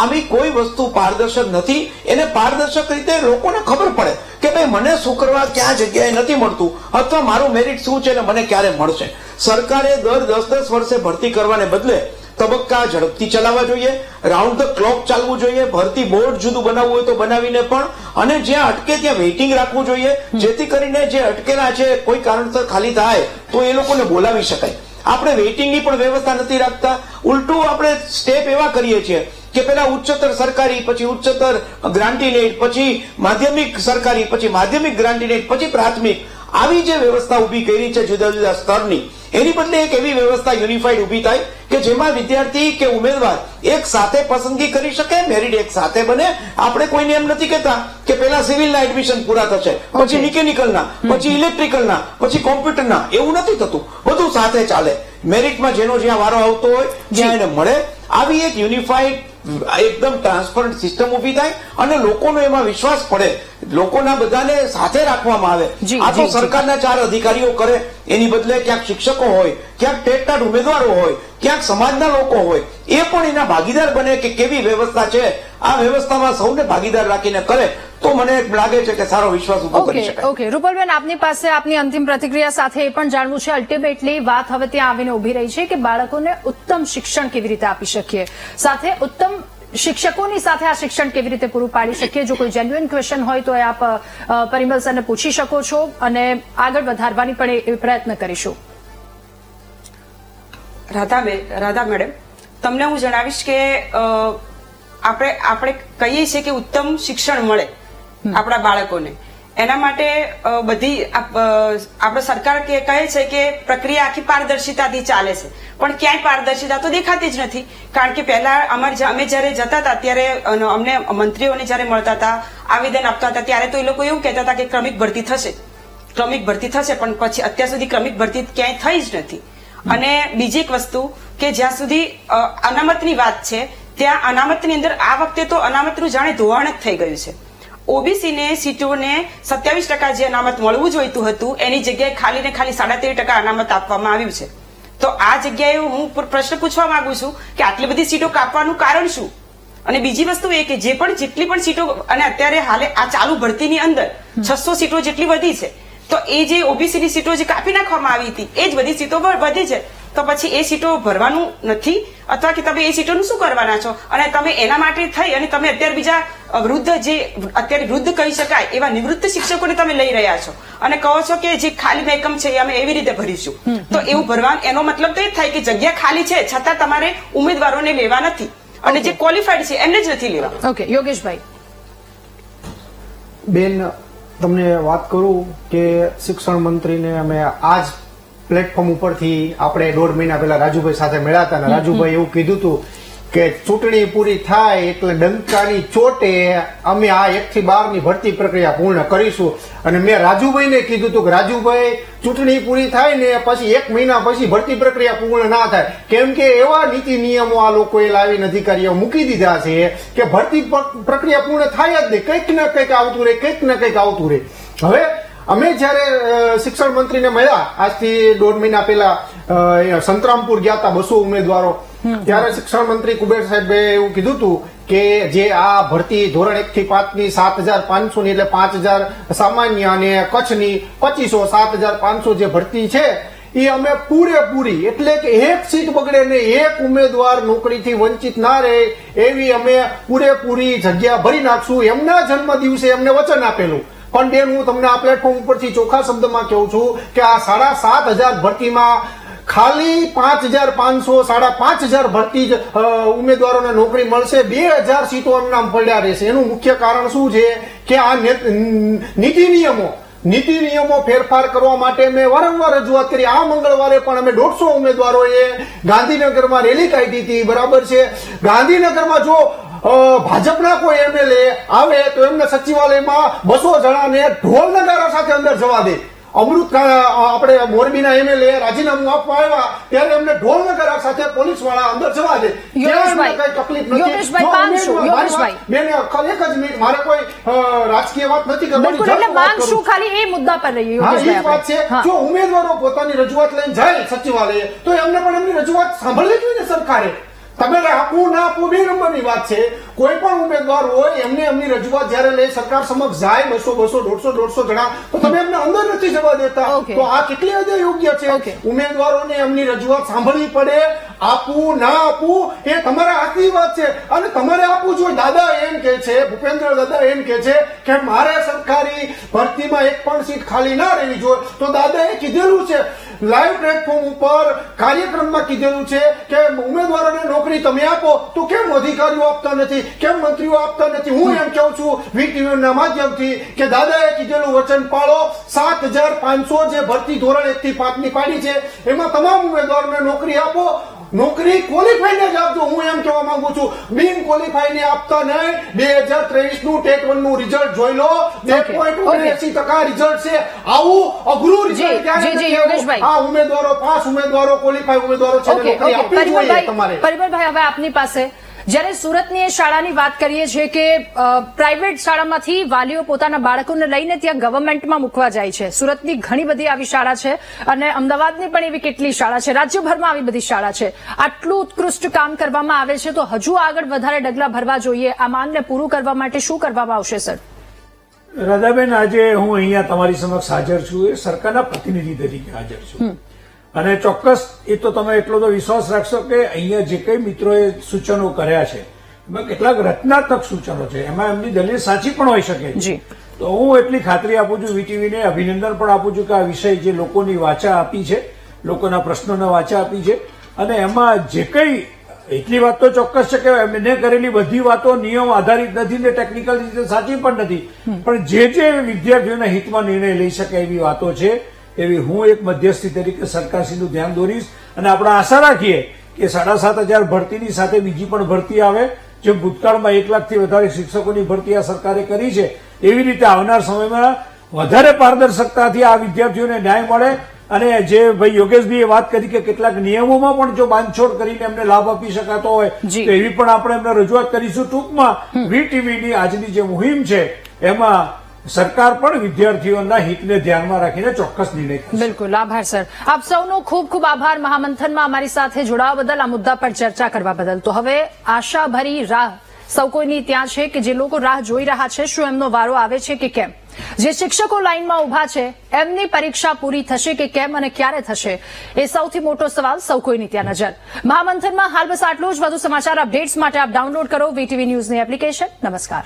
આવી કોઈ વસ્તુ પારદર્શક નથી. એને પારદર્શક રીતે લોકોને ખબર પડે કે ભાઈ મને શું કરવા ક્યાં જગ્યાએ નથી મળતું અથવા મારું મેરિટ શું છે અને મને ક્યારે મળશે. સરકારે દર 10-10 વર્ષે ભરતી કરવાને બદલે તબક્કા ઝડપથી ચલાવવા જોઈએ, રાઉન્ડ ધ ક્લોક ચાલવું જોઈએ, ભરતી બોર્ડ જુદું બનાવવું હોય તો બનાવીને પણ, અને જ્યાં અટકે ત્યાં વેઇટિંગ રાખવું જોઈએ જેથી કરીને જે અટકેલા છે કોઈ કારણસર ખાલી થાય તો એ લોકોને બોલાવી શકાય. આપણે વેઇટિંગની પણ વ્યવસ્થા નથી રાખતા, ઉલટું આપણે સ્ટેપ એવા કરીએ છીએ કે પેલા ઉચ્ચતર સરકારી, પછી ઉચ્ચતર ગ્રાન્ટીનેટ, પછી માધ્યમિક સરકારી, પછી માધ્યમિક ગ્રાન્ટીનેટ, પછી પ્રાથમિક, આવી જે વ્યવસ્થા ઉભી કરી છે જુદા જુદા સ્તરની, એની બદલે એક એવી વ્યવસ્થા યુનિફાઈડ ઉભી થાય કે જેમાં વિદ્યાર્થી કે ઉમેદવાર એક સાથે પસંદગી કરી શકે, મેરિટ એક સાથે બને. આપણે કોઈને એમ નથી કહેતા કે પેલા સિવિલના એડમિશન પૂરા થશે, પછી મિકેનિકલના, પછી ઇલેક્ટ્રિકલના, પછી કોમ્પ્યુટરના, એવું નથી થતું. બધું સાથે ચાલે. મેરિટમાં જેનો જ્યાં વારો આવતો હોય જ્યાં એને મળે, આવી એક યુનિફાઈડ એકદમ ટ્રાન્સપરન્ટ સિસ્ટમ ઉભી થાય અને લોકોનો એમાં વિશ્વાસ પડે, લોકોના બધાને સાથે રાખવામાં આવે. આ તો સરકારના 4 અધિકારીઓ કરે એની બદલે ક્યાંક શિક્ષકો હોય, ક્યાંક ટેટ ઉમેદવારો હોય, ક્યાંક સમાજના લોકો હોય, એ પણ એના ભાગીદાર બને કે કેવી વ્યવસ્થા છે. આ વ્યવસ્થામાં સૌને ભાગીદાર રાખીને કરે તો મને લાગે છે કે સારો વિશ્વાસ ઉભો કરી શકાય. ઓકે રૂપલબેન, આપની પાસે આપની અંતિમ પ્રતિક્રિયા સાથે એ પણ જાણવું છે. અલ્ટિમેટલી વાત હવે ત્યાં આવીને ઉભી રહી છે કે બાળકોને ઉત્તમ શિક્ષણ કેવી રીતે આપી શકીએ, સાથે ઉત્તમ શિક્ષકોની સાથે આ શિક્ષણ કેવી રીતે પૂરું પાડી શકીએ. જો કોઈ જેન્યુઇન ક્વેશ્ચન હોય તો આપ પરિમલ સરને પૂછી શકો છો અને આગળ વધારવાની પણ એ પ્રયત્ન કરીશું. રાધા મેડમ, તમને હું જણાવીશ કે આપણે કહીએ છીએ કે ઉત્તમ શિક્ષણ મળે આપણા બાળકોને, એના માટે બધી આપણે સરકાર કહે છે કે પ્રક્રિયા આખી પારદર્શિતાથી ચાલે છે, પણ ક્યાંય પારદર્શિતા તો દેખાતી જ નથી. કારણ કે પહેલા અમે જયારે જતા હતા ત્યારે અમને મંત્રીઓને જયારે મળતા હતા, આવેદન આપતા હતા, ત્યારે તો એ લોકો એવું કહેતા હતા કે ક્રમિક ભરતી થશે, પણ પછી અત્યાર સુધી ક્રમિક ભરતી ક્યાંય થઈ જ નથી. અને બીજી એક વસ્તુ કે જ્યાં સુધી અનામતની વાત છે, ત્યાં અનામતની અંદર આ વખતે તો અનામતનું જાણે ધોવાણ જ થઈ ગયું છે. ઓબીસી ને સીટોને 27% જે અનામત મળવું જોઈતું હતું એની જગ્યાએ ખાલી ને ખાલી 13.5% અનામત આપવામાં આવ્યું છે. તો આ જગ્યાએ હું પ્રશ્ન પૂછવા માંગુ છું કે આટલી બધી સીટો કાપવાનું કારણ શું? અને બીજી વસ્તુ એ કે જેટલી પણ સીટો, અને અત્યારે હાલે આ ચાલુ ભરતીની અંદર 600 સીટો જેટલી વધી છે, તો એ જે ઓબીસી ની સીટો જે કાપી નાખવામાં આવી હતી એ જ બધી સીટો વધી છે. તો પછી એ સીટો ભરવાનું નથી, અથવા કે તમે એ સીટોનું શું કરવાના છો? અને તમે એના માટે થઈ અને તમે અત્યારે બીજા વૃદ્ધ કહી શકાય એવા નિવૃત્ત શિક્ષકોને તમે લઈ રહ્યા છો અને કહો છો કે જે ખાલી મહેકમ છે એ અમે એવી રીતે ભરીશું. તો એવું ભરવાનું એનો મતલબ તો એ થાય કે જગ્યા ખાલી છે છતાં તમારે ઉમેદવારોને લેવા નથી, અને જે ક્વોલિફાઈડ છે એમને જ નથી લેવા. ઓકે યોગેશભાઈ. બેન, તમને વાત કરું કે શિક્ષણ મંત્રીને અમે આજ પ્લેટફોર્મ ઉપરથી આપણે 1.5 મહિના પહેલા રાજુભાઈ સાથે મળ્યા હતા અને રાજુભાઈ એવું કીધું હતું કે ચૂંટણી પૂરી થાય એટલે ડંકાની ચોટે અમે આ 1 થી 12 ની ભરતી પ્રક્રિયા પૂર્ણ કરીશું. અને મેં રાજુભાઈને કીધું હતું કે રાજુભાઈ, ચૂંટણી પૂરી થાય ને પછી 1 મહિના પછી ભરતી પ્રક્રિયા પૂર્ણ ના થાય, કેમ કે એવા નીતિ નિયમો આ લોકોએ લાવીને અધિકારીઓ મૂકી દીધા છે કે ભરતી પ્રક્રિયા પૂર્ણ થાય જ નહીં, કંઈક ને કંઈક આવતું રહે, કંઈક ને કંઈક આવતું રહે. હવે અમે જયારે શિક્ષણ મંત્રીને મળ્યા આજથી 1.5 મહિના પહેલા સંતરામપુર ગયા હતા 200 ઉમેદવારો, ત્યારે શિક્ષણ મંત્રી કુબેર સાહેબે એવું કીધું હતું કે જે આ ભરતી ધોરણ 1 થી 5 ની 7,500 ની એટલે 5,000 સામાન્ય અને કચ્છની 2500 7,500 જે ભરતી છે એ અમે પૂરેપૂરી, એટલે કે એક સીટ બગડે ને એક ઉમેદવાર નોકરીથી વંચિત ના રહે એવી અમે પૂરેપૂરી જગ્યા ભરી નાખશું. એમના જન્મ દિવસે એમને વચન આપેલું. પણ બેન, હું તમને આ પ્લેટફોર્મ ઉપરથી ચોખ્ખા શબ્દમાં કહું છું કે આ 7,500 ભરતીમાં ખાલી 5,500 5,500 ભરતી જ ઉમેદવારોને નોકરી મળશે, 2,000 સીટો નામ પડ્યા રહેશે. એનું મુખ્ય કારણ શું છે કે આ નીતિ નિયમો ફેરફાર કરવા માટે મેં વારંવાર રજૂઆત કરી. આ મંગળવારે પણ અમે 150 ઉમેદવારોએ ગાંધીનગરમાં રેલી કાઢી હતી. બરાબર છે, ગાંધીનગરમાં જો ભાજપના કોઈ એમએલએ આવે તો એમને સચિવાલયમાં 200 જણાને ઢોલ નગારા સાથે અંદર જવા દે. અમૃત આપણે મોરબીના એમએલએ રાજીનામું આપવા આવ્યા ત્યારે એમને ઢોલ નગારા સાથે પોલીસ વાળા અંદર જવા દે. કઈ તકલીફ નથી. બેન, એક જ મિનિટ, મારે કોઈ રાજકીય વાત નથી કરવાની. ખાલી એ મુદ્દા પર રહીએ. એ વાત છે, જો ઉમેદવારો પોતાની રજૂઆત લઈને જાય સચિવાલયે તો એમને પણ એમની રજૂઆત સાંભળવી જોઈએ ને સરકારે. તમે આપવું ના આપવું 2 નંબરની વાત છે. કોઈ પણ ઉમેદવાર હોય એમને એમની રજૂઆત જયારે લઈ સરકાર સમક્ષ જાય 200 150 જણા, તો તમે એમને અંદર નથી જવા દેતા. તો આ કેટલી હદે યોગ્ય છે? ઉમેદવારોને એમની રજૂઆત સાંભળવી પડે. આપવું ના આપવું એ તમારા હાથની વાત છે અને તમારે આપવું જોઈએ. દાદા એમ કે છે, ભૂપેન્દ્ર દાદા એમ કે છે કે મારે સરકારી ભરતીમાં એક પણ સીટ ખાલી ના રહેવી જોઈએ. તો દાદાએ કીધેલું છે લાઈવ પ્લેટફોર્મ ઉપર કાર્યક્રમમાં કીધેલું છે કે ઉમેદવારોને નોકરી તમે આપો, તો કેમ અધિકારીઓ આપતા નથી, કેમ મંત્રીઓ આપતા નથી? હું એમ કહું છું વીટીવી ના માધ્યમથી કે દાદાએ કીધેલું વચન પાળો. 7,500 જે ભરતી ધોરણ 1 થી 5 ની પાડી છે એમાં તમામ ઉમેદવારોને નોકરી આપો. નોકરી ક્વોલિફાઈને જ આપજો. હું એમ કહેવા માંગુ છું, બિન ક્વોલિફાઈને આપતા નહીં. 2023 નું ટેટ 1 નું રિઝલ્ટ જોઈ લો, 2.79% રિઝલ્ટ છે. આવું અઘરું રિઝલ્ટ આ ઉમેદવારો 5 ઉમેદવારો ક્વોલિફાઈ ઉમેદવારો છે, નોકરી આપવી જોઈએ તમારે. પરિમલભાઈ, હવે આપની પાસે જ્યારે સુરતની એ શાળાની વાત કરીએ છીએ કે પ્રાઇવેટ શાળામાંથી વાલીઓ પોતાના બાળકોને લઈને ત્યાં ગવર્મેન્ટમાં મૂકવા જાય છે. સુરતની ઘણી બધી આવી શાળા છે અને અમદાવાદની પણ એવી કેટલી શાળા છે, રાજ્યભરમાં આવી બધી શાળા છે. આટલું ઉત્કૃષ્ટ કામ કરવામાં આવે છે તો હજુ આગળ વધારે ડગલા ભરવા જોઈએ. આ માંગને પૂરું કરવા માટે શું કરવામાં આવશે સર? રાધાબેન, આજે હું અહીંયા તમારી સમક્ષ હાજર છું એ સરકારના પ્રતિનિધિ તરીકે હાજર છું અને ચોક્કસ એ તો તમે એટલો તો વિશ્વાસ રાખશો કે અહીંયા જે કઈ મિત્રોએ સૂચનો કર્યા છે એમાં કેટલાક રચનાત્મક સૂચનો છે, એમાં એમની દલીલ સાચી પણ હોઈ શકે છે. તો હું એટલી ખાતરી આપું છું, વીટીવીને અભિનંદન પણ આપું છું કે આ વિષય જે લોકોની વાચા આપી છે, લોકોના પ્રશ્નોને વાચા આપી છે અને એમાં જે કઈ એટલી વાત તો ચોક્કસ છે કે એમને કરેલી બધી વાતો નિયમ આધારિત નથી ને ટેકનિકલ રીતે સાચી પણ નથી, પણ જે વિદ્યાર્થીઓના હિતમાં નિર્ણય લઈ શકે એવી વાતો છે એવી હું એક મધ્યસ્થી તરીકે સરકારશ્રીનું ધ્યાન દોરીશ. અને આપણે આશા રાખીએ કે 7,500 ભરતીની સાથે બીજી પણ ભરતી આવે. જે ભૂતકાળમાં 1 લાખથી વધારે શિક્ષકોની ભરતી આ સરકારે કરી છે એવી રીતે આવનાર સમયમાં વધારે પારદર્શકતાથી આ વિદ્યાર્થીઓને ન્યાય મળે. અને જે ભાઈ યોગેશભાઈએ વાત કરી કે કેટલાક નિયમોમાં પણ જો બાંધછોડ કરીને એમને લાભ આપી શકાતો હોય તો એવી પણ આપણે એમને રજૂઆત કરીશું. ટૂંકમાં વીટીવીની આજની જે મુહિમ છે એમાં સરકાર પણ વિદ્યાર્થીઓના હિતને ધ્યાનમાં રાખીને ચોક્કસ નિર્ણય કરશે. બિલકુલ, આભાર સર. આપ સૌનો ખૂબ ખૂબ આભાર મહામંથનમાં અમારી સાથે જોડાવા બદલ, આ મુદ્દા પર ચર્ચા કરવા બદલ. તો હવે આશાભરી રાહ સૌ કોઈની ત્યાં છે કે જે લોકો રાહ જોઈ રહ્યા છે શું એમનો વારો આવે છે કે કેમ. જે શિક્ષકો લાઇનમાં ઉભા છે એમની પરીક્ષા પૂરી થશે કે કેમ અને ક્યારે થશે એ સૌથી મોટો સવાલ સૌ કોઈની ત્યાં નજર. મહામંથનમાં હાલ બસ આટલું જ. વધુ સમાચાર અપડેટ્સ માટે આપ ડાઉનલોડ કરો વીટીવી ન્યૂઝની એપ્લિકેશન. નમસ્કાર.